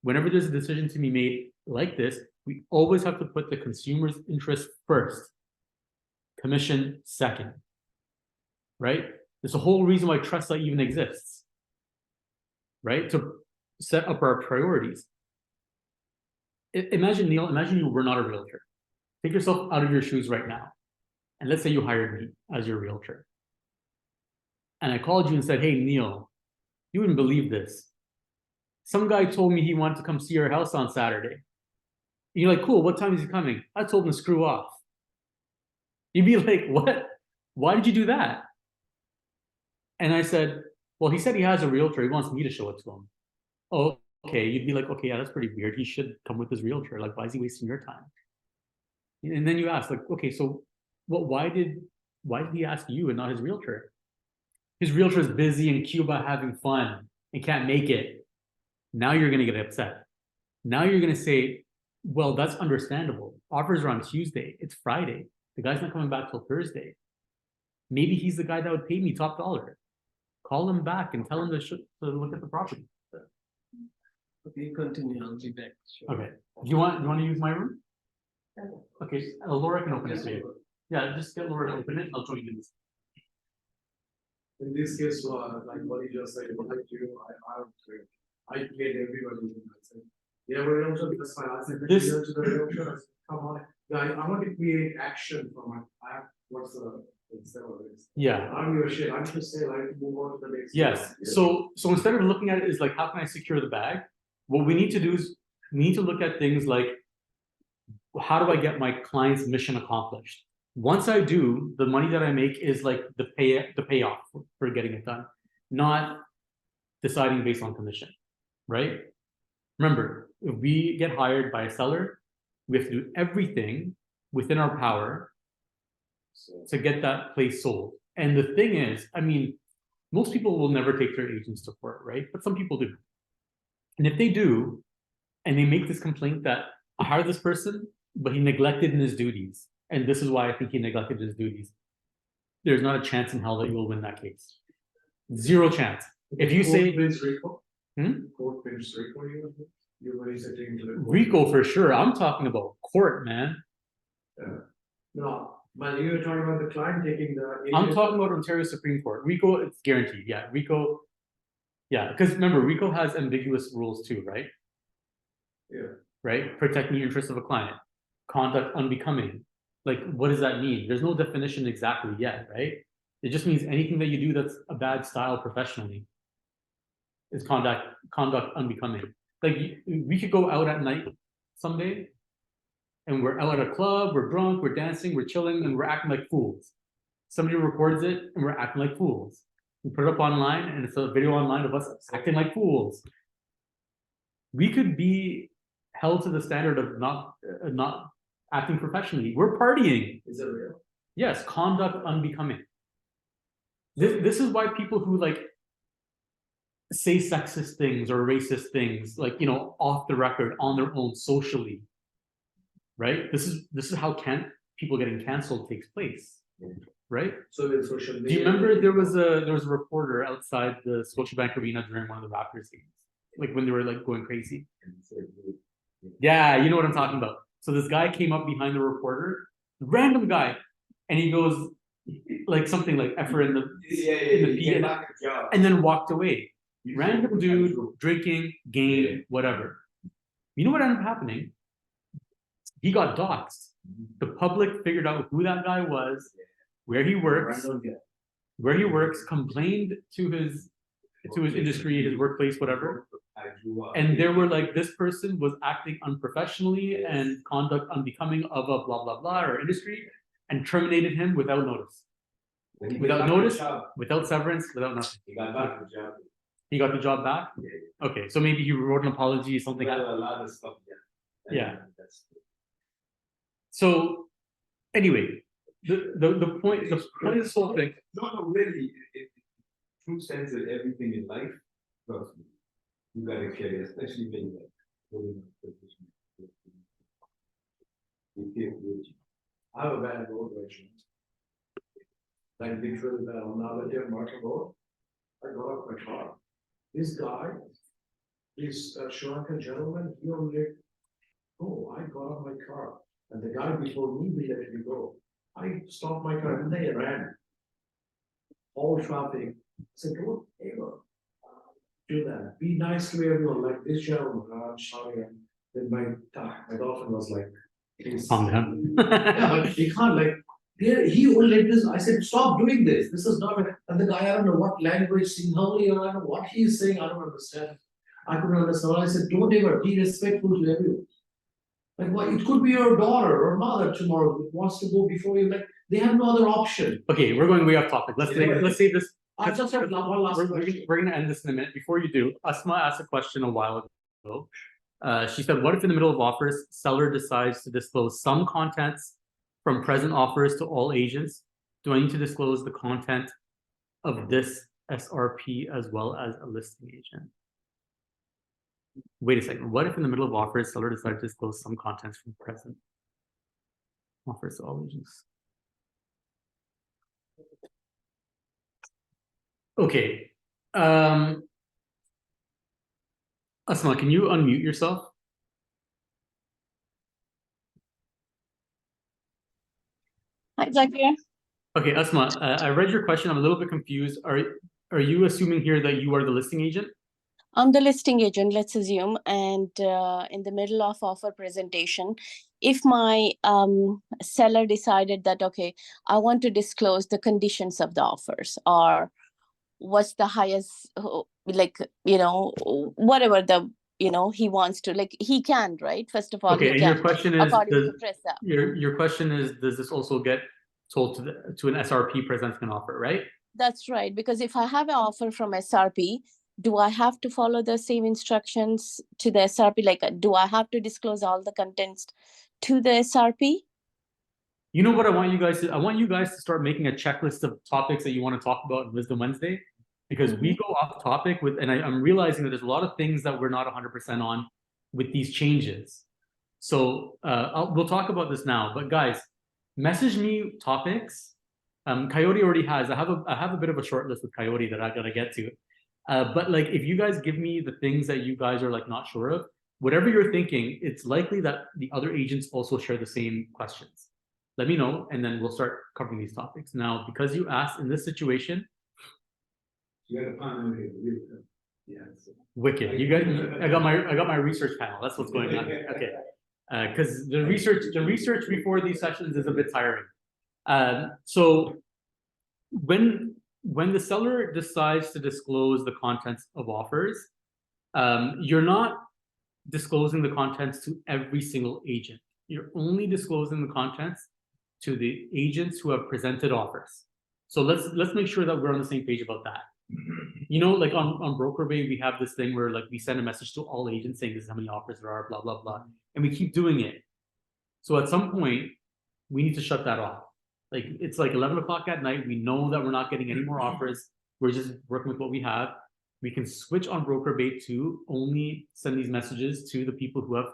whenever there's a decision to be made like this, we always have to put the consumer's interest first, commission second, right? There's a whole reason why trust law even exists, right? To set up our priorities. Imagine, Neil, imagine you were not a realtor. Take yourself out of your shoes right now. And let's say you hired me as your realtor. And I called you and said, hey, Neil, you wouldn't believe this. Some guy told me he wanted to come see your house on Saturday. You're like, cool, what time is he coming? I told him to screw off. You'd be like, what? Why did you do that? And I said, well, he said he has a realtor. He wants me to show it to him. Oh, okay. You'd be like, okay, yeah, that's pretty weird. He should come with his realtor. Like, why is he wasting your time? And then you ask, like, okay, so why did he ask you and not his realtor? His realtor is busy in Cuba having fun and can't make it. Now you're gonna get upset. Now you're gonna say, well, that's understandable. Offers are on Tuesday. It's Friday. The guy's not coming back till Thursday. Maybe he's the guy that would pay me top dollar. Call him back and tell him to look at the property. Okay, continue, I'll be back. Sure. Okay. Do you want to use my room? Okay, Laura can open it for you. Yeah, just get Laura to open it. I'll show you this. In this case, like what you just said, what I do, I get everybody. I said, yeah, we're realtor, that's fine. I said, This- here to the realtor. I said, come on, guy, I want to create action for my, what's the, instead of this. Yeah. I'm your shit, I'm just saying, like, move on to the next. Yes. So instead of looking at it as like, how can I secure the bag? What we need to do is we need to look at things like, how do I get my client's mission accomplished? Once I do, the money that I make is like the payoff for getting it done, not deciding based on commission, right? Remember, if we get hired by a seller, we have to do everything within our power to get that place sold. And the thing is, I mean, most people will never take their agents to court, right? But some people do. And if they do, and they make this complaint that I hired this person, but he neglected in his duties, and this is why I think he neglected his duties, there's not a chance in hell that you'll win that case. Zero chance. If you say Rico. Hmm? Court brings Rico, you were sitting to the. court. Rico for sure, I'm talking about court, man. No, but you were talking about the client taking the. I'm talking about Ontario Supreme Court. Rico, it's guaranteed. Yeah, Rico. Yeah, because remember, Rico has ambiguous rules too, right? Yeah. Right? Protecting the interests of a client. Conduct unbecoming. Like, what does that mean? There's no definition exactly yet, right? It just means anything that you do that's a bad style professionally is conduct unbecoming. Like, we could go out at night someday, and we're out at a club, we're drunk, we're dancing, we're chilling, and we're acting like fools. Somebody records it, and we're acting like fools. We put it up online, and it's a video online of us acting like fools. We could be held to the standard of not acting professionally. We're partying. Is it real? Yes, conduct unbecoming. This is why people who like say sexist things or racist things, like, you know, off the record on their own socially, right? This is how people getting canceled takes place, right? So in social media. Do you remember there was a reporter outside the Scotiabank Arena during one of the Raptors games, like when they were like going crazy? Yeah, you know what I'm talking about. So this guy came up behind the reporter, random guy, and he goes like something like "effer" in the P, and then walked away. Random dude drinking, game, whatever. You know what ended up happening? He got doxxed. The public figured out who that guy was, where he works, complained to his industry, his workplace, whatever. And they were like, this person was acting unprofessionally and conduct unbecoming of a blah blah blah or industry, and terminated him without notice. Without notice, without severance, without nothing. He got the job back? Okay, so maybe he wrote an apology, something. A lot of stuff, Yeah. So anyway, the point of this whole thing. No, really, true sense of everything in life, trust me, you gotta carry, especially when you're in a position. You can't do it. I have a bad road rage. Like literally bad on the other day on Martin Road. I got off my car. This guy, this Sri Lankan gentleman, he only, oh, I got off my car. And the guy before me, he let me go. I stopped my car and they ran. All traffic. I said, don't ever do that. Be nice to everyone, like this gentleman. I'm sorry. And then my daughter was like, please. Calm down. Yeah, but he can't like, he won't let this, I said, stop doing this, this is not, and the guy, I don't know what language, Singhali, or I don't know what he's saying, I don't understand. I couldn't understand, I said, don't ever be respectful to everyone. Like, well, it could be your daughter or mother tomorrow who wants to go before you, like, they have no other option. Okay, we're going way off topic. Let's save this. I just have one last question. We're gonna end this in a minute. Before you do, Asma asked a question a while ago. She said, what if in the middle of offers, seller decides to disclose some contents from present offers to all agents? Do I need to disclose the content of this SRP as well as a listing agent? Wait a second. What if in the middle of offers, seller decides to disclose some contents from present offers to all agents? Okay. Asma, can you unmute yourself? Hi, Zakir. Okay, Asma, I read your question. I'm a little bit confused. Are you assuming here that you are the listing agent? I'm the listing agent, let's assume, and in the middle of offer presentation, if my seller decided that, okay, I want to disclose the conditions of the offers, or what's the highest, like, whatever the, he wants to, like, he can, right? First of all, Okay, he and can, your question is, according to PRESA. your question is, does this also get told to an SRP presenting an offer, right? That's right, because if I have an offer from SRP, do I have to follow the same instructions to the SRP? Like, do I have to disclose all the contents to the SRP? You know what I want you guys to, I want you guys to start making a checklist of topics that you want to talk about in Wisdom Wednesday, because we go off topic with, and I'm realizing that there's a lot of things that we're not 100% on with these changes. So we'll talk about this now, but guys, message me topics. Coyote already has, I have a bit of a short list with Coyote that I gotta get to. But like, if you guys give me the things that you guys are like not sure of, whatever you're thinking, it's likely that the other agents also share the same questions. Let me know, and then we'll start covering these topics. Now, because you asked in this situation, You gotta find out here. Yeah. wicked. You guys, I got my research panel. That's what's going on here. Okay. Because the research before these sessions is a bit tiring. So when the seller decides to disclose the contents of offers, you're not disclosing the contents to every single agent. You're only disclosing the contents to the agents who have presented offers. So let's make sure that we're on the same page about that. You know, like on BrokerBay, we have this thing where like we send a message to all agents saying this is how many offers there are, blah, blah, blah. And we keep doing it. So at some point, we need to shut that off. Like it's like 11 o'clock at night. We know that we're not getting any more offers. We're just working with what we have. We can switch on BrokerBay to only send these messages to the people who have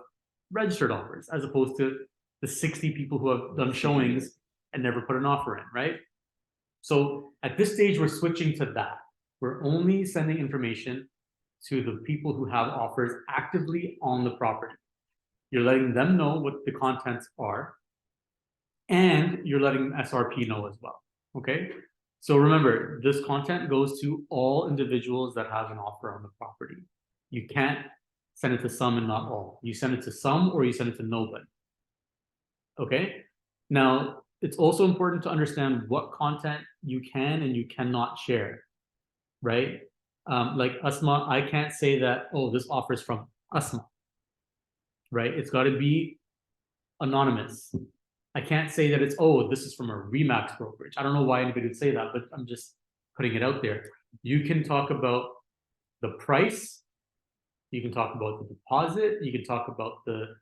registered offers, as opposed to the 60 people who have done showings and never put an offer in, right? So at this stage, we're switching to that. We're only sending information to the people who have offers actively on the property. You're letting them know what the contents are, and you're letting SRP know as well, okay? So remember, this content goes to all individuals that have an offer on the property. You can't send it to some and not all. You send it to some or you send it to nobody, okay? Now, it's also important to understand what content you can and you cannot share, right? Like Asma, I can't say that, oh, this offer is from Asma, right? It's got to be anonymous. I can't say that it's, oh, this is from a Remax brokerage. I don't know why anybody would say that, but I'm just putting it out there. You can talk about the price. You can talk about the deposit. You can talk about the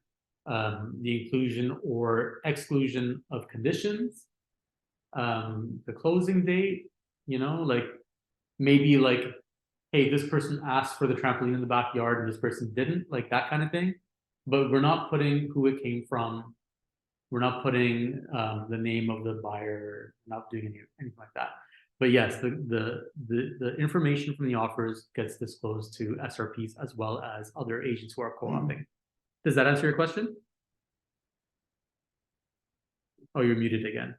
inclusion or exclusion of conditions, the closing date, you know, like maybe like, hey, this person asked for the trampoline in the backyard and this person didn't, like that kind of thing. But we're not putting who it came from. We're not putting the name of the buyer, not doing anything like that. But yes, the information from the offers gets disclosed to SRPs as well as other agents who are co-opting. Does that answer your question? Oh, you're muted again.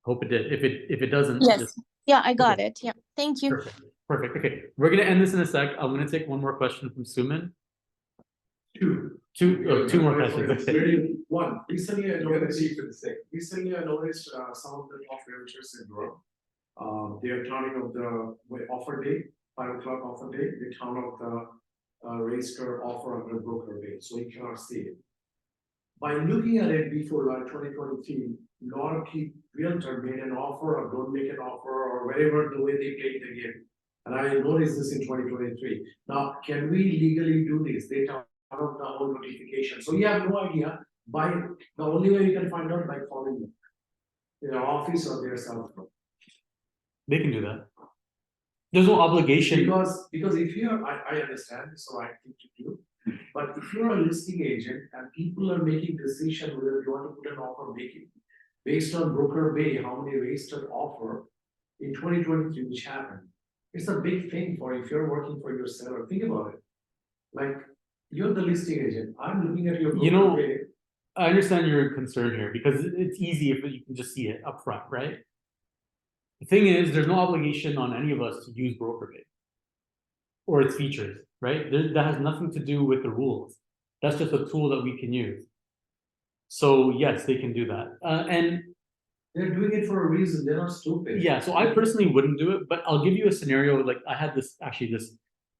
Hope it did. If it doesn't, Yes. just... Yeah, I got it. Yeah. Thank you. Perfect. Okay, we're gonna end this in a sec. I'm gonna take one more question from Suman. Two more questions. Okay. One, recently I noticed some of the top realtors in Europe, they are turning off the offer day, 5 o'clock offer day, they turn off the raise curve offer on the BrokerBay, so you cannot see it. by looking at it before like 2023, a lot of realtor made an offer or don't make an offer or whatever the way they played the game. And I noticed this in 2023. Now, can we legally do this? They turn out the whole notification. So you have no idea. The only way you can find out by calling them. In their office or their cell phone. They can do that. There's no obligation. Because if you're, I understand, it's the right thing to do. But if you're a listing agent and people are making decision whether you want to put an offer making based on broker bay, how many raised an offer in 2023, which happened. It's a big thing for if you're working for your seller. Think about it. Like you're the listing agent. I'm looking at your You know, broker bay. I understand your concern here because it's easy if you can just see it up front, right? The thing is, there's no obligation on any of us to use BrokerBay or its features, right? That has nothing to do with the rules. That's just a tool that we can use. So yes, they can do that. And They're doing it for a reason. They're not stupid. yeah, so I personally wouldn't do it, but I'll give you a scenario. Like I had this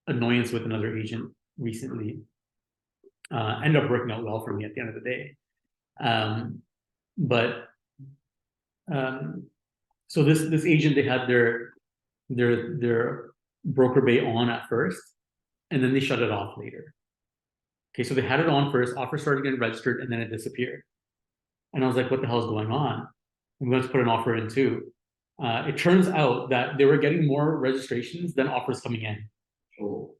annoyance with another agent recently. Ended up working out well for me at the end of the day. So this agent, they had their broker bay on at first, and then they shut it off later. Okay, so they had it on first, offer started getting registered, and then it disappeared. And I was like, what the hell is going on? I'm going to put an offer in too. It turns out that they were getting more registrations than offers coming in. Oh.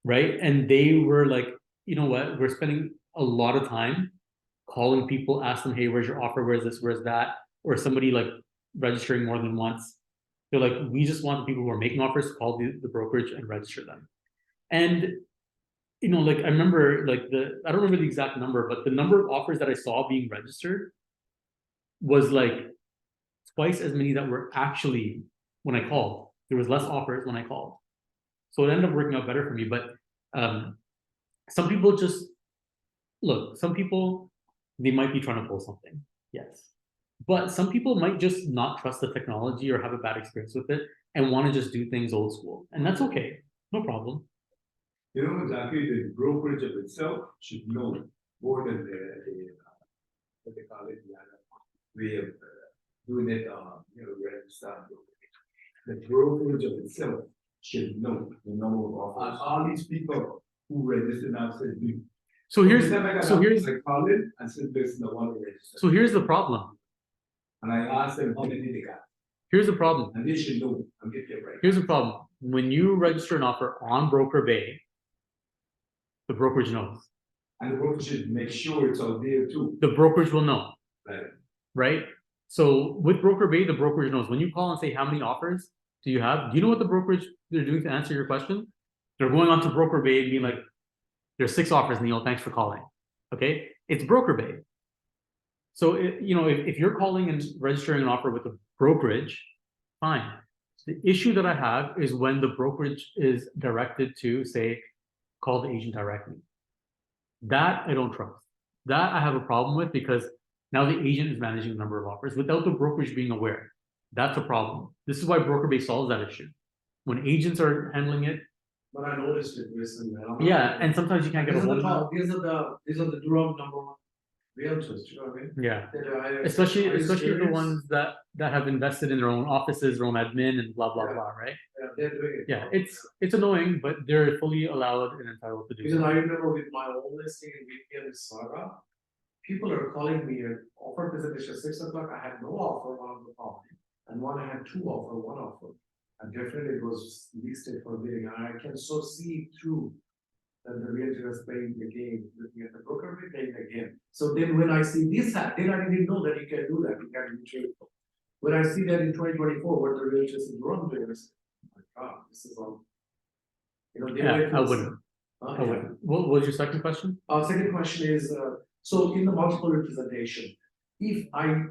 Right? And they were like, you know what? We're spending a lot of time calling people, ask them, hey, where's your offer? Where's this? Where's that? Or somebody like registering more than once. They're like, we just want the people who are making offers to call the brokerage and register them. And, you know, like I remember like I don't remember the exact number, but the number of offers that I saw being registered was like twice as many that were actually when I called. There was less offers when I called. So it ended up working out better for me. But some people just, look, some people, they might be trying to pull something, yes. But some people might just not trust the technology or have a bad experience with it and want to just do things old school. And that's okay, no problem. You know, exactly, the brokerage of itself should know more than what they call it, the other way of doing it, register. The brokerage of itself should know the number of offers. All these people who register now said, So here's I call it and said, this is the one who registered. so here's the problem. And I asked them how many they got, Here's the problem. and they should know, I'm getting it right. Here's the problem. When you register an offer on Broker Bay, the brokerage knows. And the broker should make sure it's out there too. The brokerage will know, Right. right? So with Broker Bay, the brokerage knows. When you call and say, how many offers do you have? Do you know what the brokerage they're doing to answer your question? They're going on to Broker Bay and being like, there's 6 offers, Neil, thanks for calling. Okay, it's Broker Bay. So if you're calling and registering an offer with a brokerage, fine. The issue that I have is when the brokerage is directed to say, call the agent directly. That I don't trust. That I have a problem with because now the agent is managing the number of offers without the brokerage being aware. That's a problem. This is why Broker Bay solves that issue. When agents are handling it. But I noticed it recently. Yeah, and sometimes you can't get a hold of them. These are the Durham #1 realtors, do you know what I mean? Yeah, That especially the experience. ones that have invested in their own offices, their own admin, and blah blah Yeah. blah, right? Yeah, they're doing it. Yeah, it's annoying, but they're fully allowed and entitled to do Because so. I remember with my own listing in VPN in Saga, people are calling me and offer presentation 6 o'clock. I had no offer one of the property, and one I had 2 offer, 1 offer. And definitely it was listed for bidding. And I can so see through that the realtor is playing the game, looking at the broker playing the game. So then when I see this, then I didn't know that you can do that. You can trade. When I see that in 2024, what the realtors in Durham doing, I say, oh my God, this is all. You know, they Yeah, went I to- wouldn't. I yeah. wouldn't. What was your second question? Second question is, so in the multiple representation, if I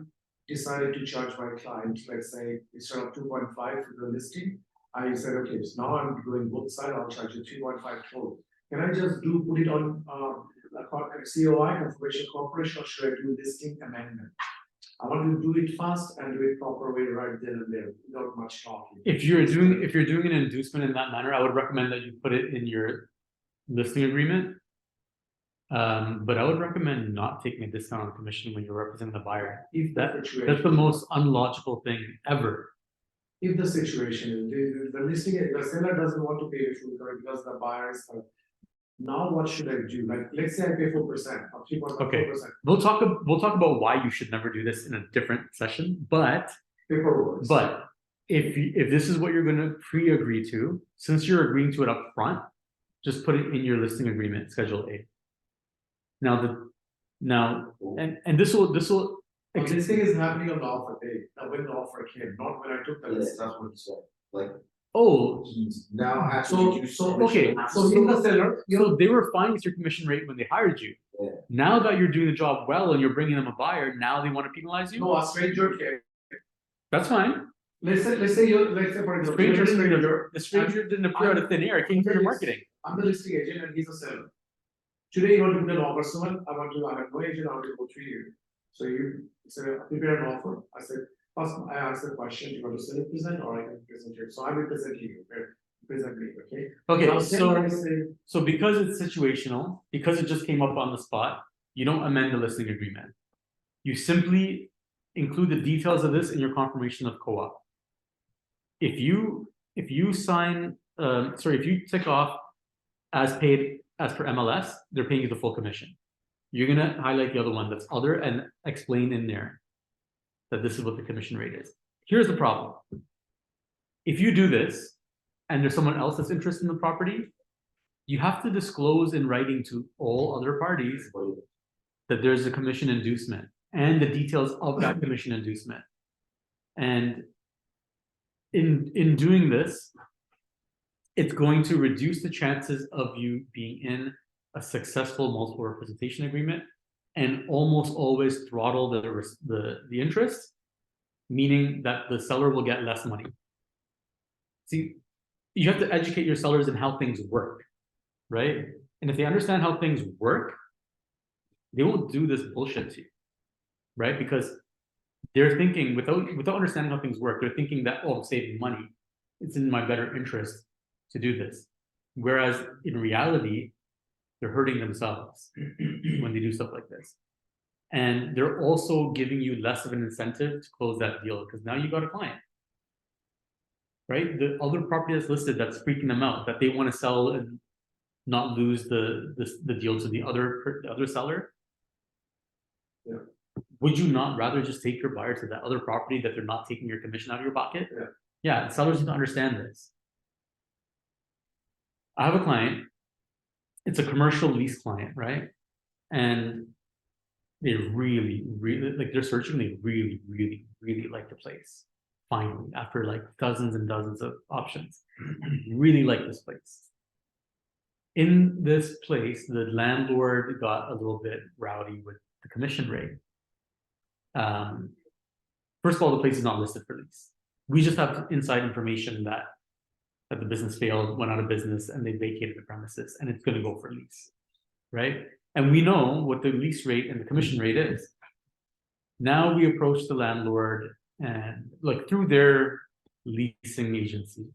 decided to charge my client, let's say, instead of 2.5 for the listing, I said, okay, so now I'm doing both sides, I'll charge you 3.5 total. Can I just put it on, a COI, confirmation corporation, or should I do listing amendment? I want to do it fast and do it proper way right then and there, without much talking. If you're doing an inducement in that manner, I would recommend that you put it in your listing agreement. But I would recommend not taking a discount on commission when you're representing the buyer. If That, situation. that's the most unlogical thing ever. If the situation is, the listing, the seller doesn't want to pay the full cover because the buyer is. Now what should I do? Like, let's say I pay 4% or 3.4%. We'll talk about why you should never do this in a different session, but Paperwork. if this is what you're gonna pre-agree to, since you're agreeing to it up front, just put it in your listing agreement, Schedule A. And this will But this thing is happening on the offer day, when the offer came, not when I took the Yeah, list. that's what he said, like, oh, he's now has to So, reduce. so, okay, so he's the seller, so they were fine with your commission rate when they hired you. Yeah. Now that you're doing the job well and you're bringing them a buyer, now they want to penalize you. no, a stranger came. That's fine. Let's say for example. The stranger didn't appear out of thin air. It came through your marketing. I'm the listing agent and he's a seller. Today you want to put an offer, someone, I have no agent, I want to go to you. So you said, prepare an offer, I said, first I asked the question, you want to sell it present or I can present you, so I will present you, present me, okay? Okay, Now, seller is so saying, so because it's situational, because it just came up on the spot, you don't amend the listing agreement. You simply include the details of this in your confirmation of co-op. If you sign, if you tick off as paid as per MLS, they're paying you the full commission. You're gonna highlight the other one that's other and explain in there that this is what the commission rate is. Here's the problem. If you do this and there's someone else that's interested in the property, you have to disclose in writing to all other parties that there's a commission inducement and the details of that commission inducement. And in doing this, it's going to reduce the chances of you being in a successful multiple representation agreement and almost always throttle the interest, meaning that the seller will get less money. See, you have to educate your sellers in how things work, right? And if they understand how things work, they won't do this bullshit to you, right? Because they're thinking, without understanding how things work, they're thinking that, oh, I'm saving money. It's in my better interest to do this. Whereas in reality, they're hurting themselves when they do stuff like this. And they're also giving you less of an incentive to close that deal because now you got a client, right? The other property that's listed that's freaking them out, that they want to sell and not lose the deal to the other seller. Yeah. Would you not rather just take your buyer to that other property that they're not taking your commission out of your pocket? Yeah. Yeah, sellers need to understand this. I have a client, it's a commercial lease client, right? And they really, like they're searching, they really, really, really like the place. Finally, after like dozens and dozens of options, really like this place. In this place, the landlord got a little bit rowdy with the commission rate. First of all, the place is not listed for lease. We just have inside information that the business failed, went out of business, and they vacated the premises, and it's going to go for lease, right? And we know what the lease rate and the commission rate is. Now we approach the landlord and like through their leasing agency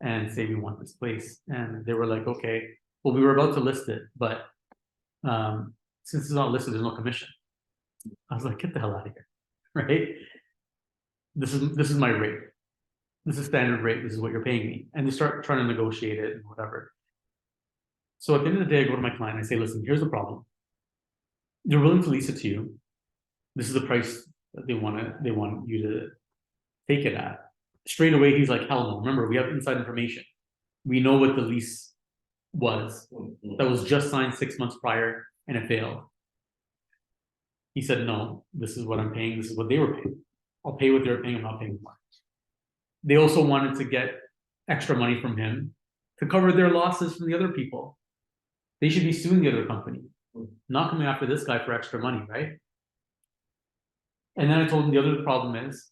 and say we want this place, and they were like, okay, well, we were about to list it, but since it's not listed, there's no commission. I was like, get the hell out of here, right? This is my rate. This is standard rate. This is what you're paying me. And they start trying to negotiate it and whatever. So at the end of the day, I go to my client and I say, listen, here's the problem. They're willing to lease it to you. This is the price that they want you to take it at. Straight away, he's like, hell no. Remember, we have inside information. We know what the lease was. That was just signed 6 months prior and it failed. He said, no, this is what I'm paying. This is what they were paying. I'll pay what they're paying. I'm not paying more. They also wanted to get extra money from him to cover their losses from the other people. They should be suing the other company, not coming after this guy for extra money, right? And then I told him the other problem is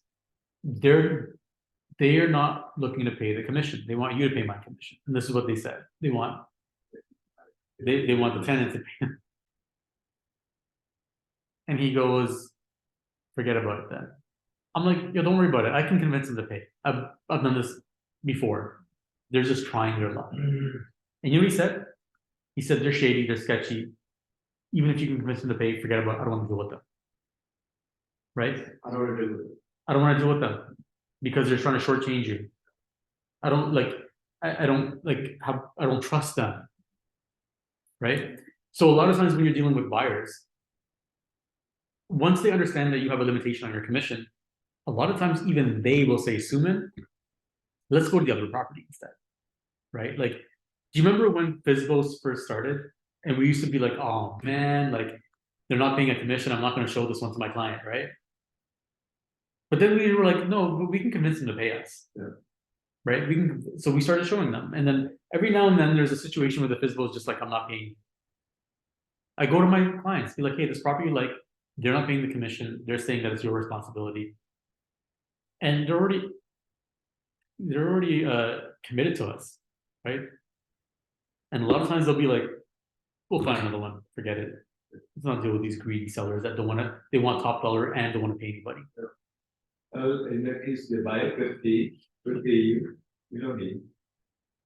they are not looking to pay the commission. They want you to pay my commission. And this is what they said. They want the tenant to pay. And he goes, forget about it then. I'm like, yo, don't worry about it. I can convince them to pay. I've done this before. They're just trying their luck. And you know what he said? He said they're shady, they're sketchy. even if you can convince them to pay, forget about, I don't want to deal with them. Right? I don't want to do it. I don't want to deal with them because they're trying to shortchange you. I don't like, I don't like have, I don't trust them. Right? So a lot of times when you're dealing with buyers, once they understand that you have a limitation on your commission, a lot of times even they will say, Suman, let's go to the other property instead. Right? Like, do you remember when Fizbos first started? And we used to be like, oh man, like they're not paying a commission. I'm not going to show this one to my client, right? But then we were like, no, we can convince them to pay us. Yeah. Right? We can, so we started showing them. And then every now and then there's a situation where the Fizbo is just like, I'm not paying. I go to my clients, be like, hey, this property, like, they're not paying the commission. They're saying that it's your responsibility. And they're already committed to us, right? And a lot of times they'll be like, we'll find another one, forget it. Let's not deal with these greedy sellers that don't want to, they want top dollar and don't want to pay anybody. In that case, the buyer could pay you, you know what I mean?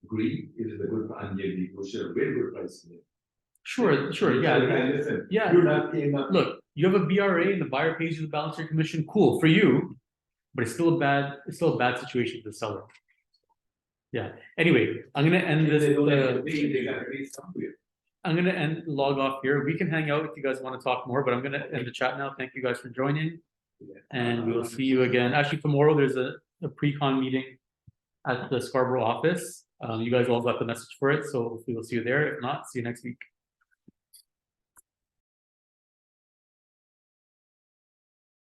Agree, it is a good, and you negotiate a very good price. Sure, yeah. Listen, Yeah. you're not paying up. Look, you have a BRA and the buyer pays you the balance of your commission, cool for you, but it's still a bad situation for the seller. Yeah, anyway, I'm gonna end this, They gotta pay somewhere. I'm gonna log off here. We can hang out if you guys want to talk more, but I'm gonna end the chat now. Thank you guys for joining. And we will see you again. Actually, tomorrow there's a pre-con meeting at the Scarborough office. You guys all got the message for it, so hopefully we'll see you there. If not, see you next week.